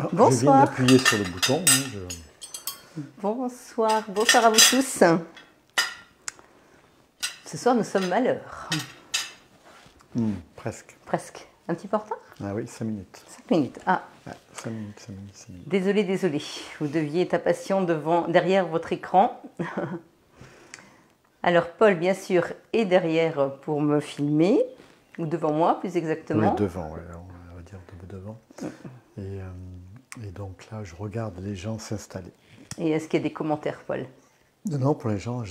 Alors, Bonsoir. je viens d'appuyer sur le bouton. Bonsoir, bonsoir à vous tous. Ce soir, nous sommes à l'heure. Presque. Presque. Un petit peu en retard? Ah oui, 5 minutes. 5 minutes. Ah, Ouais, 5 minutes, 5 minutes, 5 minutes. désolé, désolé. Vous deviez être impatient derrière votre écran. Alors, Paul, bien sûr, est derrière pour me filmer, ou devant moi, plus exactement. Oui, devant, ouais, on va dire devant. Et donc là, je regarde les gens s'installer. Et est-ce qu'il y a des commentaires, Paul? Non, pour les gens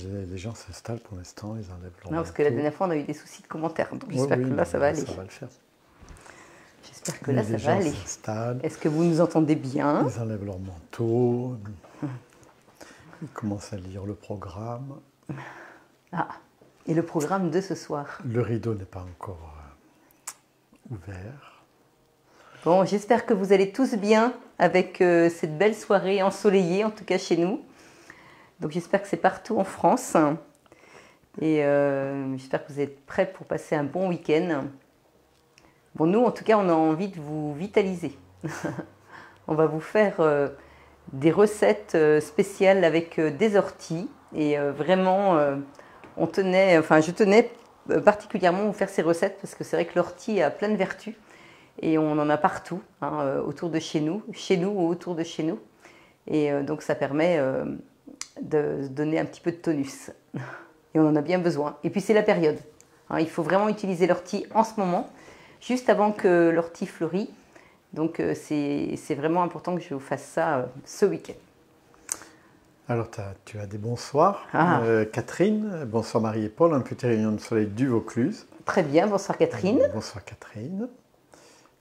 s'installent pour l'instant, ils enlèvent leur Non, parce que la manteau. dernière fois, on a eu des soucis de commentaires. Donc, Ouais, j'espère oui, que là, mais ça va aller. Ça va le faire. J'espère que là, ça Les va gens aller. s'installent, Est-ce que vous nous entendez bien? ils enlèvent leur manteau, ils commencent à lire le programme. Ah, et le programme de ce soir? Le rideau n'est pas encore ouvert. Bon, j'espère que vous allez tous bien avec cette belle soirée ensoleillée, en tout cas chez nous. Donc j'espère que c'est partout en France. Et j'espère que vous êtes prêts pour passer un bon week-end. Bon, nous, en tout cas, on a envie de vous vitaliser. On va vous faire des recettes spéciales avec des orties. Et vraiment, je tenais particulièrement à vous faire ces recettes parce que c'est vrai que l'ortie a plein de vertus. Et on en a partout, autour de chez nous ou autour de chez nous. Et donc ça permet de donner un petit peu de tonus. Et on en a bien besoin. Et puis c'est la période. Il faut vraiment utiliser l'ortie en ce moment, juste avant que l'ortie fleurit. Donc c'est vraiment important que je vous fasse ça ce week-end. Alors, tu as des bonsoirs. Ah. Catherine, bonsoir Marie et Paul, un petit rayon de soleil du Vaucluse. Très bien, bonsoir Catherine. Bonsoir Catherine.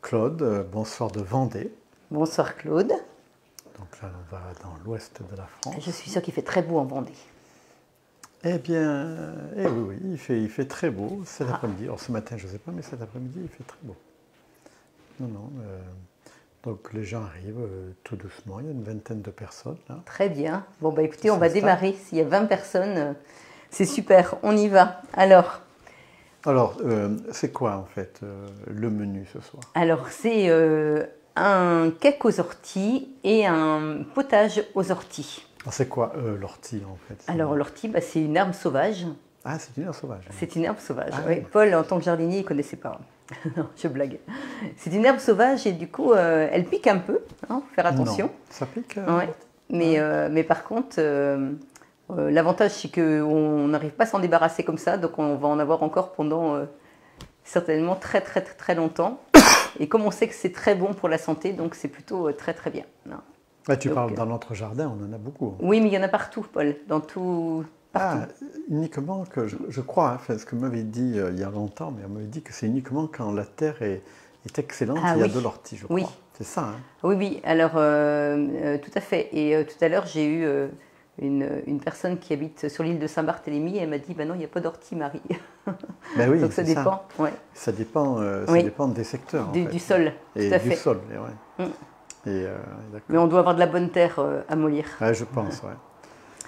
Claude, bonsoir de Vendée. Bonsoir Claude. Donc là, on va dans l'ouest de la France. Je suis sûre qu'il fait très beau en Vendée. Eh bien, oui, il fait très beau cet après-midi. Alors ce matin, je ne sais pas, mais cet après-midi, il fait très beau. Non. Donc les gens arrivent tout doucement, il y a une vingtaine de personnes là. Très bien. Bon, bah écoutez, on va démarrer. S'il y a 20 personnes, c'est super, on y va. Alors, c'est quoi en fait le menu ce soir? Alors c'est un cake aux orties et un potage aux orties. C'est quoi l'ortie en fait? Alors l'ortie, c'est une herbe sauvage. Ah, c'est une herbe sauvage. C'est une herbe sauvage. Ah, oui. oui. Paul, en tant que jardinier, il ne connaissait pas. Non, je blague. C'est une herbe sauvage et du coup, elle pique un peu. Faut faire attention. Non, ça pique. Ouais. Mais par contre, l'avantage, c'est qu'on n'arrive pas à s'en débarrasser comme ça. Donc on va en avoir encore pendant certainement très très très longtemps. Et comme on sait que c'est très bon pour la santé, donc c'est plutôt très très bien. Non. Ah, tu parles dans notre jardin, on en a beaucoup. Oui, mais il y en a partout, Paul. Dans tout. Partout. Ah, uniquement que je crois, ce que m'avait dit il y a longtemps, mais on m'avait dit que c'est uniquement quand la terre est excellente, il y a de l'ortie, je crois. Oui. C'est ça, hein? Oui. Alors, tout à fait. Et tout à l'heure, j'ai eu une personne qui habite sur l'île de Saint-Barthélemy et elle m'a dit, non, il n'y a pas d'ortie, Marie. Ben oui, donc ça dépend. Ça. Ouais. Ça dépend des secteurs. Du sol, et tout à du fait. sol, ouais. Mais on doit avoir de la bonne terre à mollir. Ouais, je pense, ouais.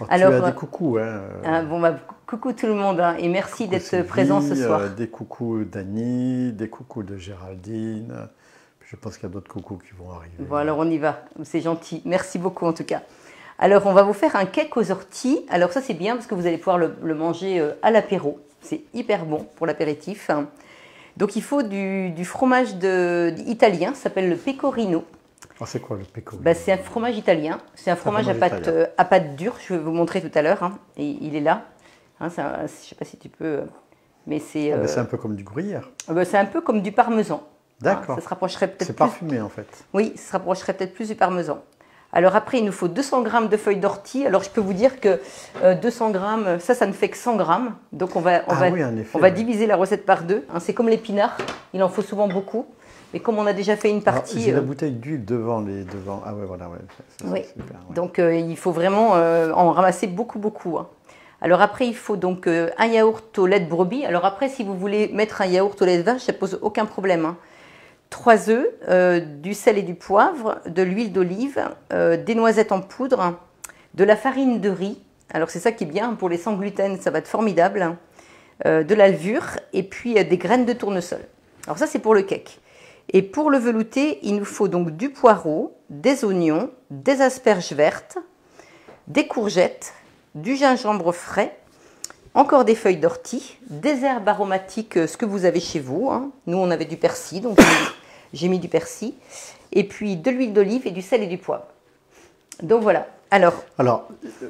Alors, tu as des coucous, hein. Coucou tout le monde, et merci d'être présent ce soir. Des coucous d'Annie, des coucous de Géraldine. Puis je pense qu'il y a d'autres coucous qui vont arriver. Bon, alors on y va, c'est gentil. Merci beaucoup en tout cas. Alors, on va vous faire un cake aux orties. Alors ça, c'est bien parce que vous allez pouvoir le manger à l'apéro. C'est hyper bon pour l'apéritif. Donc, il faut du fromage italien, ça s'appelle le pecorino. C'est quoi le pecorino? C'est un fromage italien. C'est un fromage à pâte dure. Je vais vous montrer tout à l'heure. Et il est là. Je ne sais pas si tu peux... Mais c'est c'est un peu comme du gruyère. C'est un peu comme du parmesan. D'accord. Ça se rapprocherait peut-être C'est parfumé en fait. Oui, ça se rapprocherait peut-être plus du parmesan. Alors après, il nous faut 200 g de feuilles d'ortie. Alors je peux vous dire que 200 g, ça ne fait que 100 g. Donc on va diviser la recette par deux. C'est comme l'épinard, il en faut souvent beaucoup. Mais comme on a déjà fait une partie... J'ai la bouteille d'huile devant. Ah ouais, voilà. Ouais. Oui, super, ouais. Donc il faut vraiment en ramasser beaucoup. Alors après, il faut donc un yaourt au lait de brebis. Alors après, si vous voulez mettre un yaourt au lait de vache, ça ne pose aucun problème. 3 œufs, du sel et du poivre, de l'huile d'olive, des noisettes en poudre, de la farine de riz. Alors c'est ça qui est bien, pour les sans gluten, ça va être formidable. De la levure et puis des graines de tournesol. Alors ça, c'est pour le cake. Et pour le velouté, il nous faut donc du poireau, des oignons, des asperges vertes, des courgettes, du gingembre frais, encore des feuilles d'ortie, des herbes aromatiques, ce que vous avez chez vous. Hein. Nous, on avait du persil, donc j'ai mis du persil. Et puis de l'huile d'olive et du sel et du poivre. Donc voilà. Alors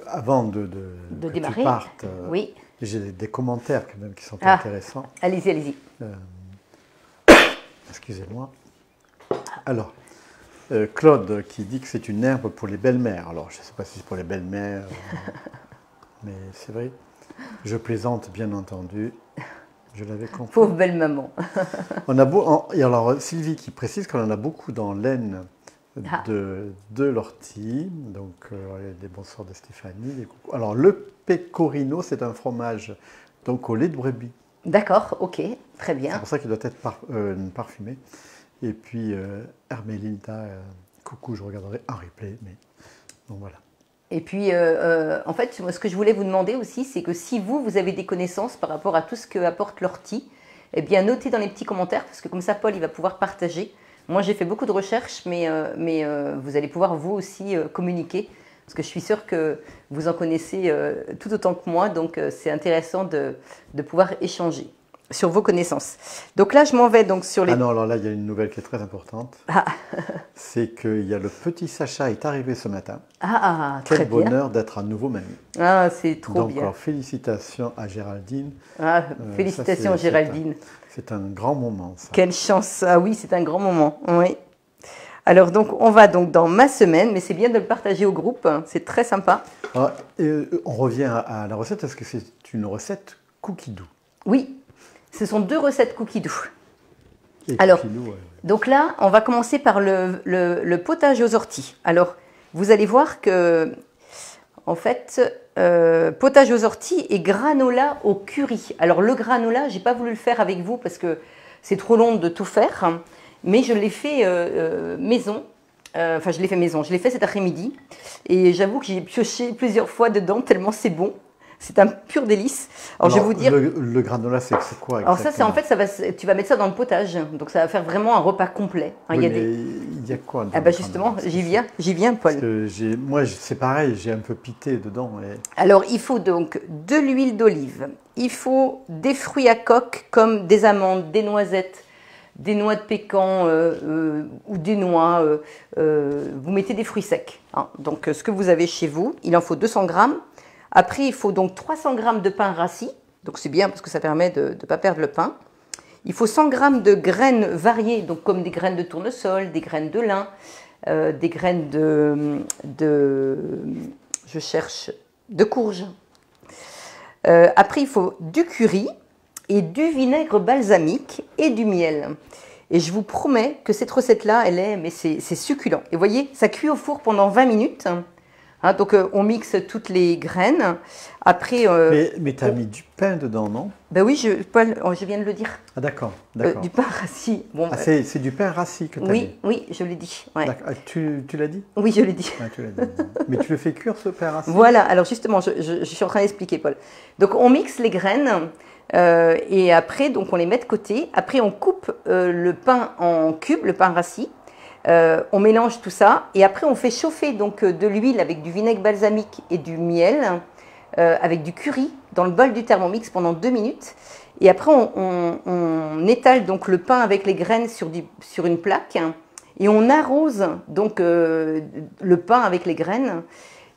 avant que démarrer, tu partes, oui. J'ai des commentaires quand même qui sont intéressants. Allez-y, allez-y. Excusez-moi. Alors, Claude qui dit que c'est une herbe pour les belles-mères. Alors, je ne sais pas si c'est pour les belles-mères, mais c'est vrai. Je plaisante, bien entendu. Je l'avais compris. Pauvre belle-maman. Et alors, Sylvie qui précise qu'on en a beaucoup dans l'aine de l'ortie. Donc, des bonsoirs de Stéphanie. Alors, le pecorino, c'est un fromage donc, au lait de brebis. D'accord, ok, très bien. C'est pour ça qu'il doit être parfumé. Et puis, Hermelinda, coucou, je regarderai en replay. Mais donc voilà. Et puis, en fait, moi, ce que je voulais vous demander aussi, c'est que si vous avez des connaissances par rapport à tout ce que apporte l'ortie, eh bien, notez dans les petits commentaires, parce que comme ça, Paul, il va pouvoir partager. Moi, j'ai fait beaucoup de recherches, mais vous allez pouvoir, vous aussi, communiquer, parce que je suis sûre que vous en connaissez tout autant que moi, donc c'est intéressant de pouvoir échanger sur vos connaissances. Donc là, je m'en vais donc sur les... Ah non, alors là, il y a une nouvelle qui est très importante. C'est qu'il y a le petit Sacha est arrivé ce matin. Très bien. Quel bonheur d'être à nouveau mamie. C'est trop bien. Donc, félicitations à Géraldine. Félicitations à Géraldine. C'est un grand moment, ça. Quelle chance. Ah oui, c'est un grand moment. Oui. Alors, donc, on va donc dans ma semaine, mais c'est bien de le partager au groupe. C'est très sympa. On revient à la recette, parce que c'est une recette cookie doux. Oui. Ce sont 2 recettes cookie doux. Alors, donc là, on va commencer par le potage aux orties. Alors, vous allez voir que, en fait, potage aux orties et granola au curry. Alors, le granola, je n'ai pas voulu le faire avec vous parce que c'est trop long de tout faire, mais je l'ai fait maison. Enfin, je l'ai fait maison. Je l'ai fait cet après-midi. Et j'avoue que j'ai pioché plusieurs fois dedans tellement c'est bon. C'est un pur délice. Alors, je vais vous dire. Le granola, c'est quoi exactement? Alors ça, c'est en fait, tu vas mettre ça dans le potage. Donc ça va faire vraiment un repas complet. Il y a quoi dans justement, j'y viens, Paul. Parce que moi, c'est pareil, j'ai un peu pité dedans. Alors, il faut donc de l'huile d'olive. Il faut des fruits à coque comme des amandes, des noisettes, des noix de pécan ou des noix. Vous mettez des fruits secs. Hein. Donc, ce que vous avez chez vous, il en faut 200 grammes. Après, il faut donc 300 g de pain rassis. Donc, c'est bien parce que ça permet de ne pas perdre le pain. Il faut 100 g de graines variées, donc comme des graines de tournesol, des graines de lin, des graines de courge. Après, il faut du curry et du vinaigre balsamique et du miel. Et je vous promets que cette recette-là, c'est succulent. Et vous voyez, ça cuit au four pendant 20 minutes. Hein, donc, on mixe toutes les graines. Après, mais tu as mis du pain dedans, non? Ben oui, Paul, je viens de le dire. Ah d'accord. Du pain rassis. Bon, c'est du pain rassis que tu as mis? Oui, je l'ai dit. Ouais. Tu l'as dit? Oui, je l'ai dit. Tu l'as dit. Mais tu le fais cuire, ce pain rassis? Voilà, alors justement, je suis en train d'expliquer, Paul. Donc, on mixe les graines et après, donc, on les met de côté. Après, on coupe le pain en cubes, le pain rassis. On mélange tout ça et après on fait chauffer donc de l'huile avec du vinaigre balsamique et du miel avec du curry dans le bol du Thermomix pendant 2 minutes et après on étale donc le pain avec les graines sur une plaque et on arrose donc le pain avec les graines,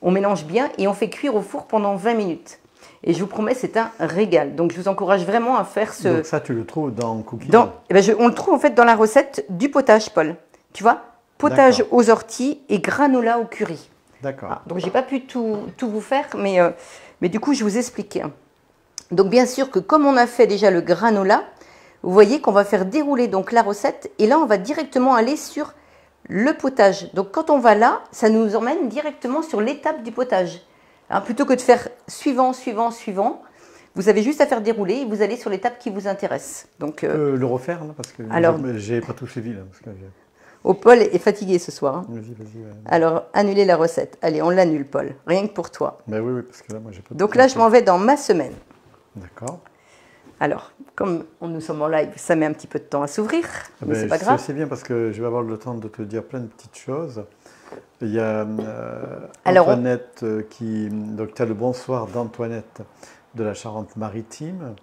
on mélange bien et on fait cuire au four pendant 20 minutes. Et je vous promets, c'est un régal. Donc, je vous encourage vraiment à faire ce... Donc ça, tu le trouves dans Cookie Dough? On le trouve en fait dans la recette du potage, Paul. Tu vois, potage aux orties et granola au curry. D'accord. Donc, je n'ai pas pu tout vous faire, mais du coup, je vous explique. Donc, bien sûr que comme on a fait déjà le granola, vous voyez qu'on va faire dérouler donc la recette. Et là, on va directement aller sur le potage. Donc, quand on va là, ça nous emmène directement sur l'étape du potage. Hein, plutôt que de faire suivant, vous avez juste à faire dérouler et vous allez sur l'étape qui vous intéresse. Donc, le refaire, là, parce que j'ai pas tout suivi. Là, parce que Paul est fatigué ce soir. Hein. Vas-y. Ouais. Alors, annulez la recette. Allez, on l'annule, Paul. Rien que pour toi. Ben oui, parce que là, moi, j'ai pas. Donc là, je m'en vais dans ma semaine. D'accord. Alors, comme nous sommes en live, ça met un petit peu de temps à s'ouvrir, mais c'est pas grave. C'est bien parce que je vais avoir le temps de te dire plein de petites choses. Il y a Alors, Antoinette qui... Donc tu as le bonsoir d'Antoinette de la Charente-Maritime.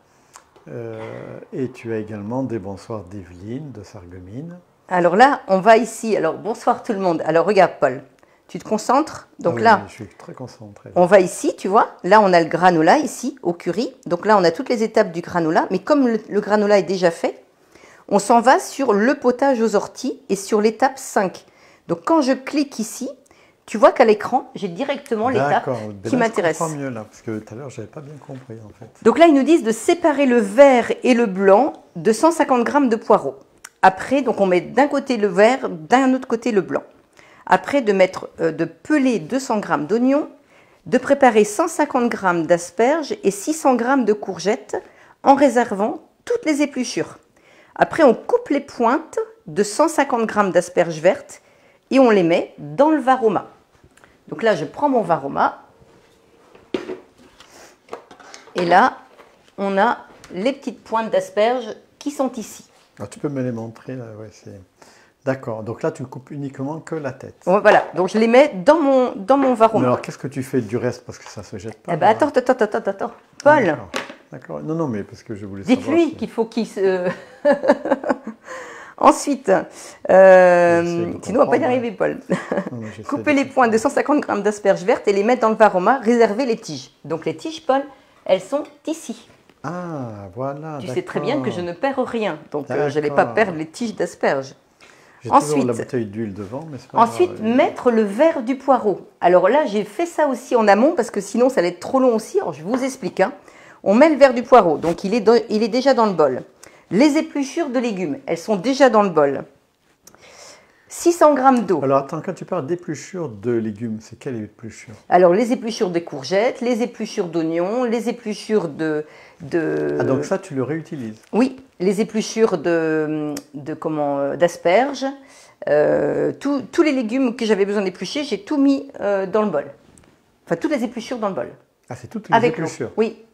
Et tu as également des bonsoirs d'Evelyne de Sarreguemines. Alors là, on va ici. Alors, bonsoir tout le monde. Alors, regarde, Paul. Tu te concentres. Donc oui, là, je suis très concentré. On va ici, tu vois. Là, on a le granola ici, au curry. Donc là, on a toutes les étapes du granola. Mais comme le granola est déjà fait, on s'en va sur le potage aux orties et sur l'étape 5. Donc quand je clique ici, tu vois qu'à l'écran, j'ai directement l'étape qui m'intéresse. Je comprends mieux là, parce que tout à l'heure, je n'avais pas bien compris en fait. Donc là, ils nous disent de séparer le vert et le blanc de 150 g de poireaux. Après, donc on met d'un côté le vert, d'un autre côté le blanc. Après, de peler 200 g d'oignons, de préparer 150 g d'asperges et 600 g de courgettes en réservant toutes les épluchures. Après, on coupe les pointes de 150 g d'asperges vertes et on les met dans le varoma. Donc là, je prends mon varoma. Et là, on a les petites pointes d'asperges qui sont ici. Alors, tu peux me les montrer là, ouais, c'est... D'accord, donc là tu coupes uniquement que la tête. Voilà, donc je les mets dans mon varoma. Mais alors qu'est-ce que tu fais du reste parce que ça se jette pas? Eh ben, attends, Paul. D'accord, non, mais parce que je voulais savoir. Dites-lui qu'il faut qu'il se... Ensuite, sinon on ne va pas y arriver, Paul. Couper les pointes de 150 g d'asperges vertes et les mettre dans le varoma, réserver les tiges. Donc les tiges, Paul, elles sont ici. Ah, voilà. Tu sais très bien que je ne perds rien, donc je n'allais pas perdre les tiges d'asperges. J'ai toujours la bouteille d'huile devant, mais c'est pas ensuite, grave. Mettre le verre du poireau. Alors là, j'ai fait ça aussi en amont parce que sinon, ça allait être trop long aussi. Alors, je vous explique. On met le verre du poireau, donc il est déjà dans le bol. Les épluchures de légumes, elles sont déjà dans le bol. 600 g d'eau. Alors attends, quand tu parles d'épluchures de légumes, c'est quelle épluchure? Alors les épluchures de courgettes, les épluchures d'oignons, les épluchures de... Ah donc ça tu le réutilises? Oui, les épluchures d'asperges, tous les légumes que j'avais besoin d'éplucher, j'ai tout mis dans le bol. Enfin toutes les épluchures dans le bol. Ah c'est toutes les épluchures? Oui.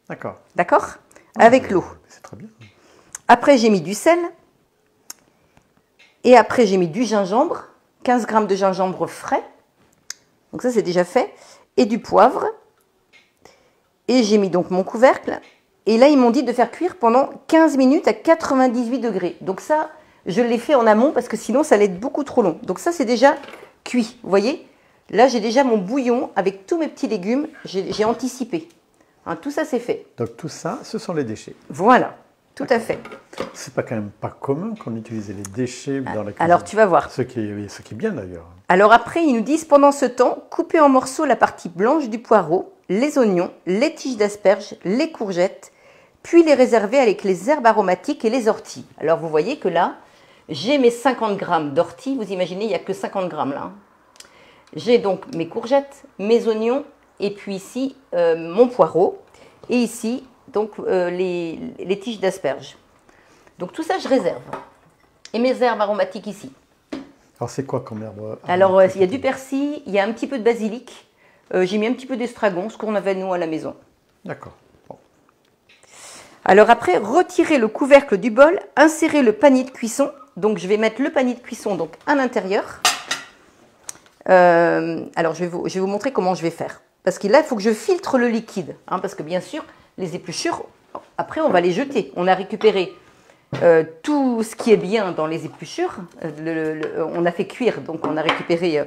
D'accord. D'accord? Avec l'eau. C'est très bien. Après j'ai mis du sel. Et après, j'ai mis du gingembre, 15 g de gingembre frais. Donc ça, c'est déjà fait. Et du poivre. Et j'ai mis donc mon couvercle. Et là, ils m'ont dit de faire cuire pendant 15 minutes à 98 degrés. Donc ça, je l'ai fait en amont parce que sinon, ça allait être beaucoup trop long. Donc ça, c'est déjà cuit. Vous voyez? Là, j'ai déjà mon bouillon avec tous mes petits légumes. J'ai anticipé. Hein, tout ça, c'est fait. Donc tout ça, ce sont les déchets. Voilà. Tout à fait. C'est pas quand même pas commun qu'on utilise les déchets dans la cuisine. Alors tu vas voir. Ce qui est bien d'ailleurs. Alors après, ils nous disent pendant ce temps, couper en morceaux la partie blanche du poireau, les oignons, les tiges d'asperges, les courgettes, puis les réserver avec les herbes aromatiques et les orties. Alors vous voyez que là, j'ai mes 50 g d'orties. Vous imaginez, il n'y a que 50 g là. J'ai donc mes courgettes, mes oignons, et puis ici, mon poireau. Et ici, donc les tiges d'asperges. Donc tout ça, je réserve. Et mes herbes aromatiques ici. Alors c'est quoi comme herbe? Alors il y a du persil, il y a un petit peu de basilic. J'ai mis un petit peu d'estragon, ce qu'on avait nous à la maison. D'accord. Bon. Alors après, retirez le couvercle du bol, insérez le panier de cuisson. Donc je vais mettre le panier de cuisson donc, à l'intérieur. Alors je vais vous montrer comment je vais faire. Parce que là, il faut que je filtre le liquide. Hein, parce que bien sûr, les épluchures, après, on va les jeter. On a récupéré tout ce qui est bien dans les épluchures. On a fait cuire, donc on a récupéré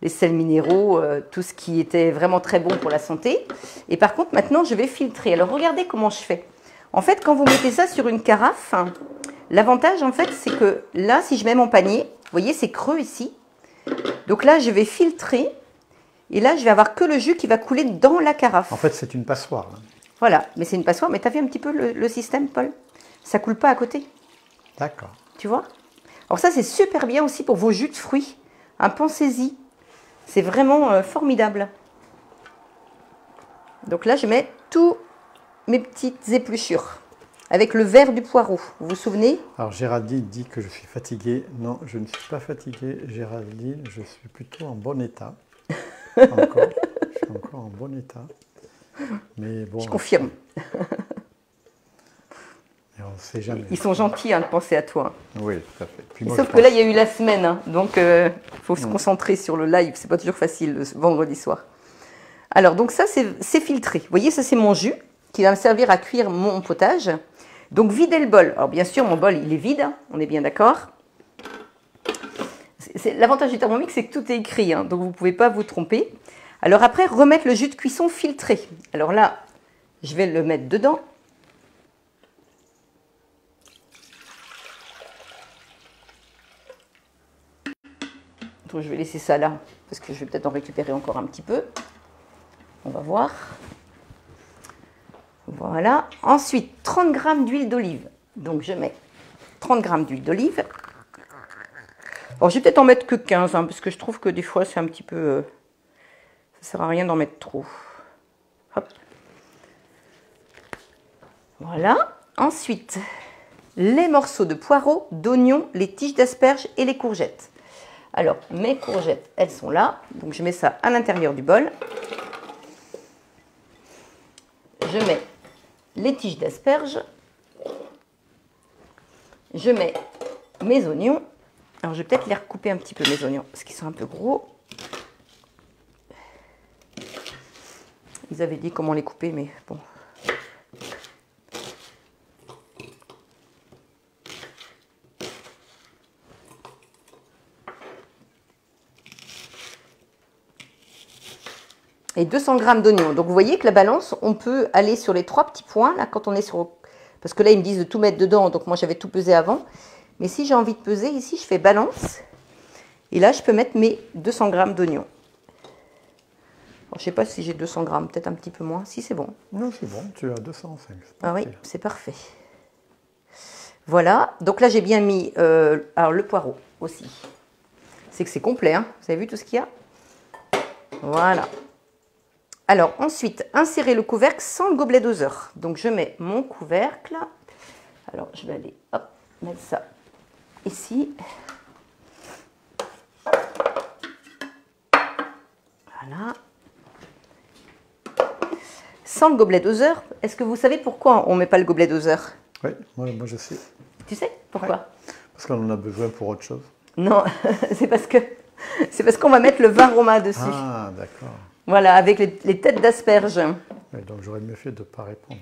les sels minéraux, tout ce qui était vraiment très bon pour la santé. Et par contre, maintenant, je vais filtrer. Alors, regardez comment je fais. En fait, quand vous mettez ça sur une carafe, l'avantage, en fait, c'est que là, si je mets mon panier, vous voyez, c'est creux ici. Donc là, je vais filtrer. Et là, je vais avoir que le jus qui va couler dans la carafe. En fait, c'est une passoire. Hein. Voilà, mais c'est une passoire. Mais tu as vu un petit peu le système, Paul? Ça coule pas à côté. D'accord. Tu vois? Alors ça, c'est super bien aussi pour vos jus de fruits. Hein, pensez-y. C'est vraiment formidable. Donc là, je mets tous mes petites épluchures. Avec le verre du poireau. Vous vous souvenez? Alors Géraldine dit que je suis fatiguée. Non, je ne suis pas fatiguée, Géraldine. Je suis plutôt en bon état. Encore. Je suis encore en bon état. Mais bon. Je confirme. sait jamais. Ils sont gentils hein, de penser à toi. Oui, tout à fait. Puis moi, Sauf que là, il y a eu la semaine, hein, donc il faut se concentrer sur le live. C'est pas toujours facile le vendredi soir. Alors, donc ça, c'est filtré. Vous voyez, ça, c'est mon jus qui va me servir à cuire mon potage. Donc, videz le bol. Alors, bien sûr, mon bol, il est vide. Hein, on est bien d'accord. L'avantage du Thermomix, c'est que tout est écrit. Hein, donc, vous ne pouvez pas vous tromper. Alors, après, remettre le jus de cuisson filtré. Alors là, je vais le mettre dedans. Donc, je vais laisser ça là, parce que je vais peut-être en récupérer encore un petit peu. On va voir. Voilà. Ensuite, 30 g d'huile d'olive. Donc, je mets 30 g d'huile d'olive. Alors, je vais peut-être en mettre que 15, hein, parce que je trouve que des fois, c'est un petit peu... ça ne sert à rien d'en mettre trop. Hop. Voilà. Ensuite, les morceaux de poireaux, d'oignons, les tiges d'asperges et les courgettes. Alors, mes courgettes, elles sont là. Donc, je mets ça à l'intérieur du bol. Je mets les tiges d'asperges. Je mets mes oignons. Alors, je vais peut-être les recouper un petit peu, mes oignons, parce qu'ils sont un peu gros. Ils avaient dit comment les couper, mais bon. Et 200 g d'oignons. Donc, vous voyez que la balance, on peut aller sur les 3 petits points, là, quand on est sur... Parce que là, ils me disent de tout mettre dedans, donc moi, j'avais tout pesé avant. Mais si j'ai envie de peser, ici, je fais balance. Et là, je peux mettre mes 200 g d'oignons. Je ne sais pas si j'ai 200 g, peut-être un petit peu moins. Si, c'est bon. Non, c'est bon, tu as 205. Ah oui, c'est parfait. Voilà. Donc là, j'ai bien mis alors, le poireau aussi. C'est que c'est complet, hein. Vous avez vu tout ce qu'il y a? Voilà. Alors, ensuite, insérer le couvercle sans le gobelet doseur. Donc, je mets mon couvercle. Alors, je vais aller, hop, mettre ça ici. Voilà. Sans le gobelet doseur, est-ce que vous savez pourquoi on ne met pas le gobelet doseur? Oui, moi je sais. Tu sais pourquoi? Ouais. Parce qu'on en a besoin pour autre chose. Non, c'est parce qu'on va mettre le vin Roma dessus. Ah, d'accord. Voilà, avec les têtes d'asperges. Oui, donc j'aurais mieux fait de ne pas répondre.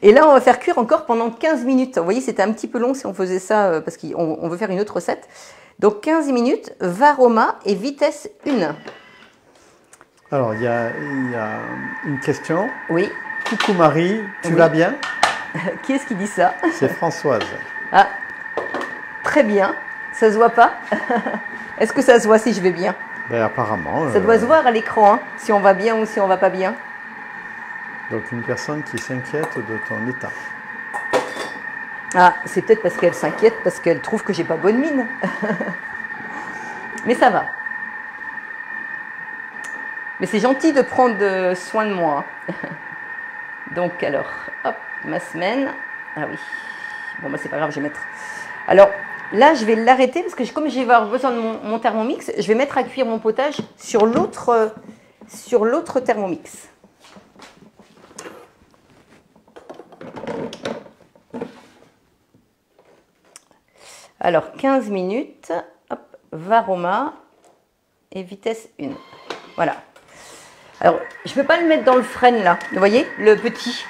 Et là, on va faire cuire encore pendant 15 minutes. Vous voyez, c'était un petit peu long si on faisait ça, parce qu'on veut faire une autre recette. Donc 15 minutes, vin Roma et vitesse 1. Alors, il y a une question. Oui. Coucou Marie, tu Oui. vas bien? Qui est-ce qui dit ça? C'est Françoise. Ah, très bien. Ça se voit pas? Est-ce que ça se voit si je vais bien? Ben, apparemment. Ça doit se voir à l'écran, hein, si on va bien ou si on va pas bien. Donc, une personne qui s'inquiète de ton état. Ah, c'est peut-être parce qu'elle s'inquiète, parce qu'elle trouve que j'ai pas bonne mine. Mais ça va. Mais c'est gentil de prendre soin de moi. Donc, alors, hop, ma semaine. Ah oui. Bon, bah, c'est pas grave, je vais mettre. Alors, là, je vais l'arrêter parce que comme je vais avoir besoin de mon Thermomix, je vais mettre à cuire mon potage sur l'autre Thermomix. Alors, 15 minutes, hop, vin Roma et vitesse 1. Voilà. Alors, je ne peux pas le mettre dans le frêne là, vous voyez, le petit.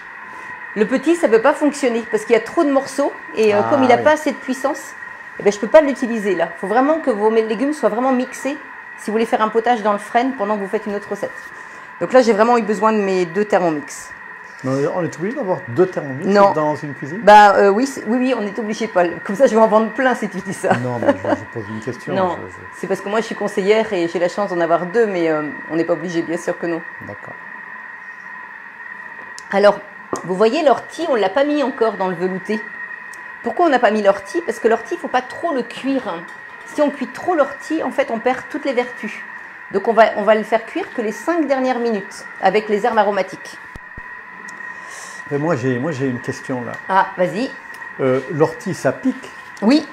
Le petit, ça ne peut pas fonctionner parce qu'il y a trop de morceaux et comme il n'a pas assez de puissance, eh ben, je ne peux pas l'utiliser là. Il faut vraiment que vos légumes soient vraiment mixés si vous voulez faire un potage dans le frêne pendant que vous faites une autre recette. Donc là, j'ai vraiment eu besoin de mes 2 Thermomix. Mais on est obligé d'avoir 2 Thermomix dans une cuisine? Bah oui, oui, on est obligé, Paul. Comme ça, je vais en vendre plein si tu dis ça. Non, mais je pose une question. Non, c'est parce que moi, je suis conseillère et j'ai la chance d'en avoir 2, mais on n'est pas obligé, bien sûr que non. D'accord. Alors, vous voyez, l'ortie, on ne l'a pas mis encore dans le velouté. Pourquoi on n'a pas mis l'ortie? Parce que l'ortie, il ne faut pas trop le cuire. Si on cuit trop l'ortie, en fait, on perd toutes les vertus. Donc, on va le faire cuire que les 5 dernières minutes avec les herbes aromatiques. Mais moi, j'ai une question là. Ah, vas-y. L'ortie, ça pique? Oui.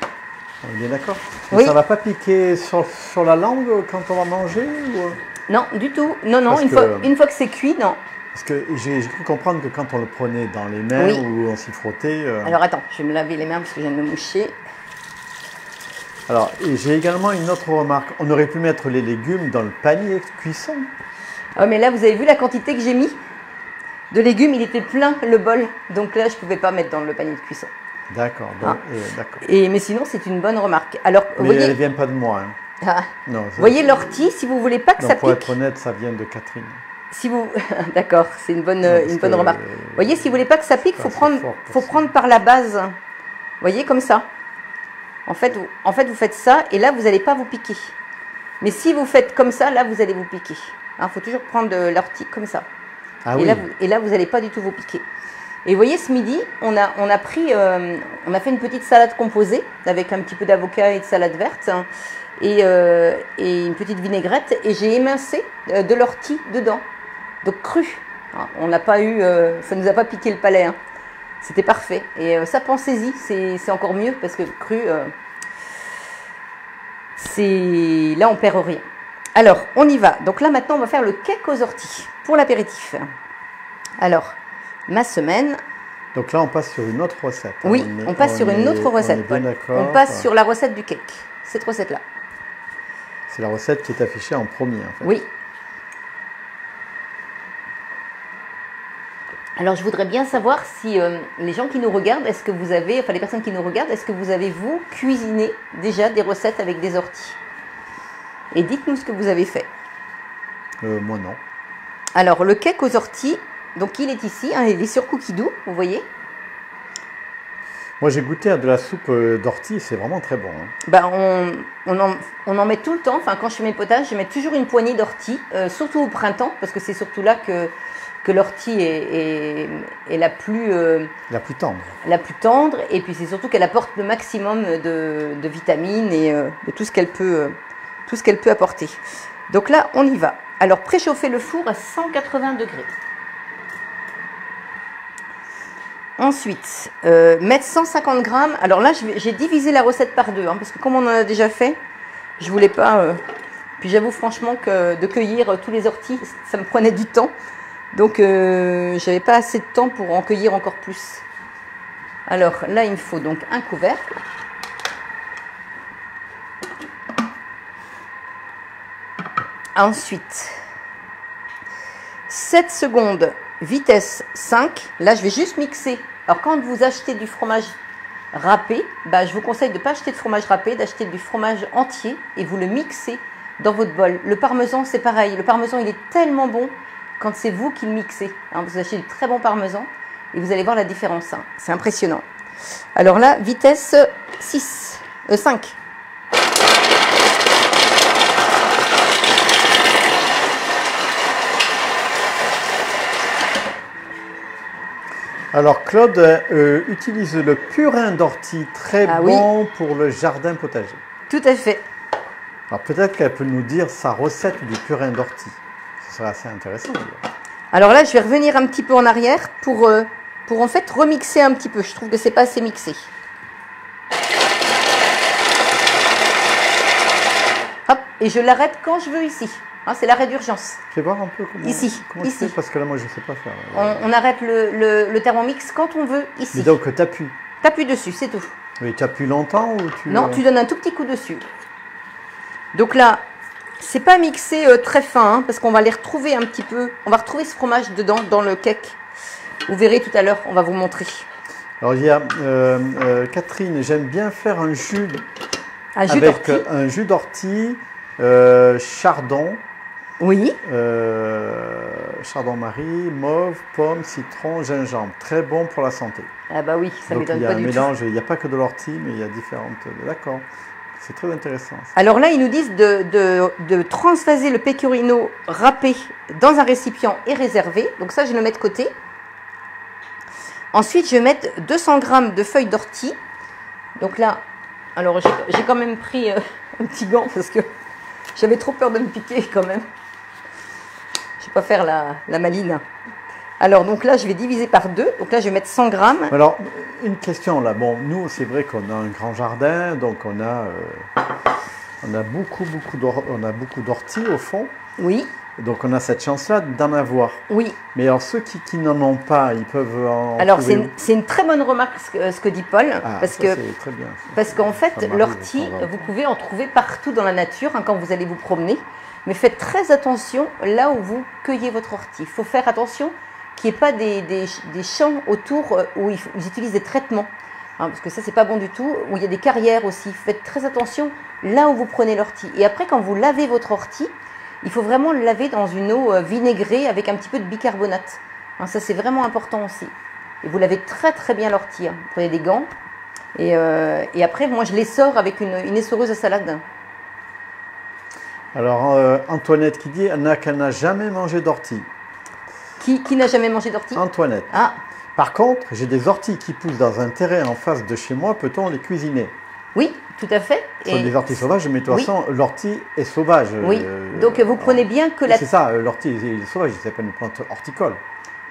On est bien d'accord? Oui. Ça ne va pas piquer sur la langue quand on va manger ou... Non, du tout. Non, non, Parce une fois que c'est cuit, non. Parce que j'ai cru comprendre que quand on le prenait dans les mains Oui. ou on s'y frottait... Alors attends, je vais me laver les mains parce que je viens de me moucher. Alors, et j'ai également une autre remarque. On aurait pu mettre les légumes dans le panier de cuisson. Oh, mais là, vous avez vu la quantité que j'ai mis de légumes, il était plein le bol. Donc là, je ne pouvais pas mettre dans le panier de cuisson. D'accord, Ah. d'accord. Mais sinon, c'est une bonne remarque. Alors, Mais voyez, elle ne vient pas de moi. Hein. Ah. Non, Voyez l'ortie, si vous ne voulez pas que donc, ça pour pique. être honnête, ça vient de Catherine. Si vous... D'accord, c'est une bonne que, remarque. Voyez, si vous voulez pas que ça pique, c'est faut assez prendre, fort pour faut ça. prendre par la base. Voyez, comme ça. En fait, vous faites ça et là, vous n'allez pas vous piquer. Mais si vous faites comme ça, là, vous allez vous piquer. Il faut toujours prendre de l'ortie comme ça. Ah et, oui. là, vous n'allez pas du tout vous piquer. Et vous voyez, ce midi, on a fait une petite salade composée avec un petit peu d'avocat et de salade verte et une petite vinaigrette. Et j'ai émincé de l'ortie dedans, donc cru. On n'a pas eu, ça nous a pas piqué le palais. Hein. C'était parfait. Et ça, pensez-y, c'est encore mieux parce que cru, là, on perd rien. Alors, on y va. Donc là, maintenant, on va faire le cake aux orties pour l'apéritif. Alors, ma semaine. Donc là, on passe sur une autre recette. Hein. Oui, on passe sur une autre recette. On est bien d'accord. On passe sur la recette du cake. Cette recette-là. C'est la recette qui est affichée en premier, en fait. Oui. Alors, je voudrais bien savoir si les gens qui nous regardent, est-ce que vous avez, enfin les personnes qui nous regardent, est-ce que vous avez, vous, cuisiné déjà des recettes avec des orties? Et dites-nous ce que vous avez fait. Moi, non. Alors, le cake aux orties, donc il est ici, hein, il est sur Cookie Dough, vous voyez. Moi, j'ai goûté à de la soupe d'ortie, c'est vraiment très bon. Hein. Ben, on en met tout le temps, enfin quand je fais mes potages, je mets toujours une poignée d'ortie, surtout au printemps, parce que c'est surtout là que l'ortie est la plus tendre. La plus tendre, et puis c'est surtout qu'elle apporte le maximum de vitamines et de tout ce qu'elle peut apporter. Donc là, on y va. Alors, préchauffez le four à 180 degrés. Ensuite, mettre 150 grammes. Alors là, j'ai divisé la recette par deux, hein, parce que comme on en a déjà fait, je voulais pas... puis j'avoue franchement que de cueillir tous les orties, ça me prenait du temps. Donc, j'avais pas assez de temps pour en cueillir encore plus. Alors là, il me faut donc un couvercle. Ensuite, 7 secondes, vitesse 5. Là, je vais juste mixer. Alors, quand vous achetez du fromage râpé, bah, je vous conseille de ne pas acheter de fromage râpé, d'acheter du fromage entier et vous le mixez dans votre bol. Le parmesan, c'est pareil. Le parmesan, il est tellement bon quand c'est vous qui le mixez. Hein, vous achetez du très bon parmesan et vous allez voir la différence. Hein. C'est impressionnant. Alors là, vitesse 5. Alors, Claude utilise le purin d'ortie, très bon pour le jardin potager. Tout à fait. Alors, peut-être qu'elle peut nous dire sa recette du purin d'ortie. Ce serait assez intéressant. Alors là, je vais revenir un petit peu en arrière pour en fait remixer un petit peu. Je trouve que c'est pas assez mixé. Hop, et je l'arrête quand je veux ici. Hein, c'est l'arrêt d'urgence. Fais voir un peu comment, ici. Tu fais, parce que là, moi, je ne sais pas faire. On arrête le Thermomix quand on veut ici. Mais donc, tu appuies. Tu appuies dessus, c'est tout. Mais tu appuies longtemps ou tu... Non, tu donnes un tout petit coup dessus. Donc là, c'est pas mixé très fin, hein, parce qu'on va les retrouver un petit peu. On va retrouver ce fromage dedans, dans le cake. Vous verrez tout à l'heure, on va vous montrer. Alors, il y a Catherine, j'aime bien faire un jus avec un jus d'ortie, chardon. Oui. Chardon-marie, mauve, pomme, citron, gingembre. Très bon pour la santé. Ah bah oui, ça m'étonne pas du tout. Il n'y a pas que de l'ortie, mais il y a différentes... D'accord. C'est très intéressant. Ça. Alors là, ils nous disent de transvaser le pecorino râpé dans un récipient et réservé. Donc ça, je le mets de côté. Ensuite, je vais mettre 200 g de feuilles d'ortie. Donc là, alors j'ai quand même pris un petit gant parce que j'avais trop peur de me piquer quand même. Je ne vais pas faire la maline. Alors, donc là, je vais diviser par 2. Donc là, je vais mettre 100 g. Alors, une question là. Bon, nous, c'est vrai qu'on a un grand jardin, donc on a beaucoup d'orties au fond. Oui. Donc on a cette chance-là d'en avoir. Oui. Mais alors ceux qui n'en ont pas, ils peuvent en Alors trouver où? c'est une très bonne remarque ce que dit Paul, Ah, parce ça, que c'est très bien. parce qu'en fait Ça m'arrive l'ortie, de temps en temps. vous pouvez en trouver partout dans la nature hein, quand vous allez vous promener, mais faites très attention là où vous cueillez votre ortie. Il faut faire attention qu'il n'y ait pas des champs autour où ils utilisent des traitements, hein, parce que ça c'est pas bon du tout, où il y a des carrières aussi. Faites très attention là où vous prenez l'ortie. Et après quand vous lavez votre ortie, il faut vraiment le laver dans une eau vinaigrée avec un petit peu de bicarbonate. Hein, ça, c'est vraiment important aussi. Et vous lavez très très bien l'ortie. Hein. Vous prenez des gants. Et après, moi, je les sors avec une essoreuse à salade. Alors Antoinette qui dit qu'elle n'a jamais mangé d'ortie. Qui n'a jamais mangé d'ortie? Antoinette. Ah, Par contre, j'ai des orties qui poussent dans un terrain en face de chez moi. Peut-on les cuisiner? oui, tout à fait. Ce sont des orties sauvages, mais de toute Oui. façon, l'ortie est sauvage. Oui, donc vous prenez bien que la... C'est ça, l'ortie est sauvage, c'est pas une plante horticole.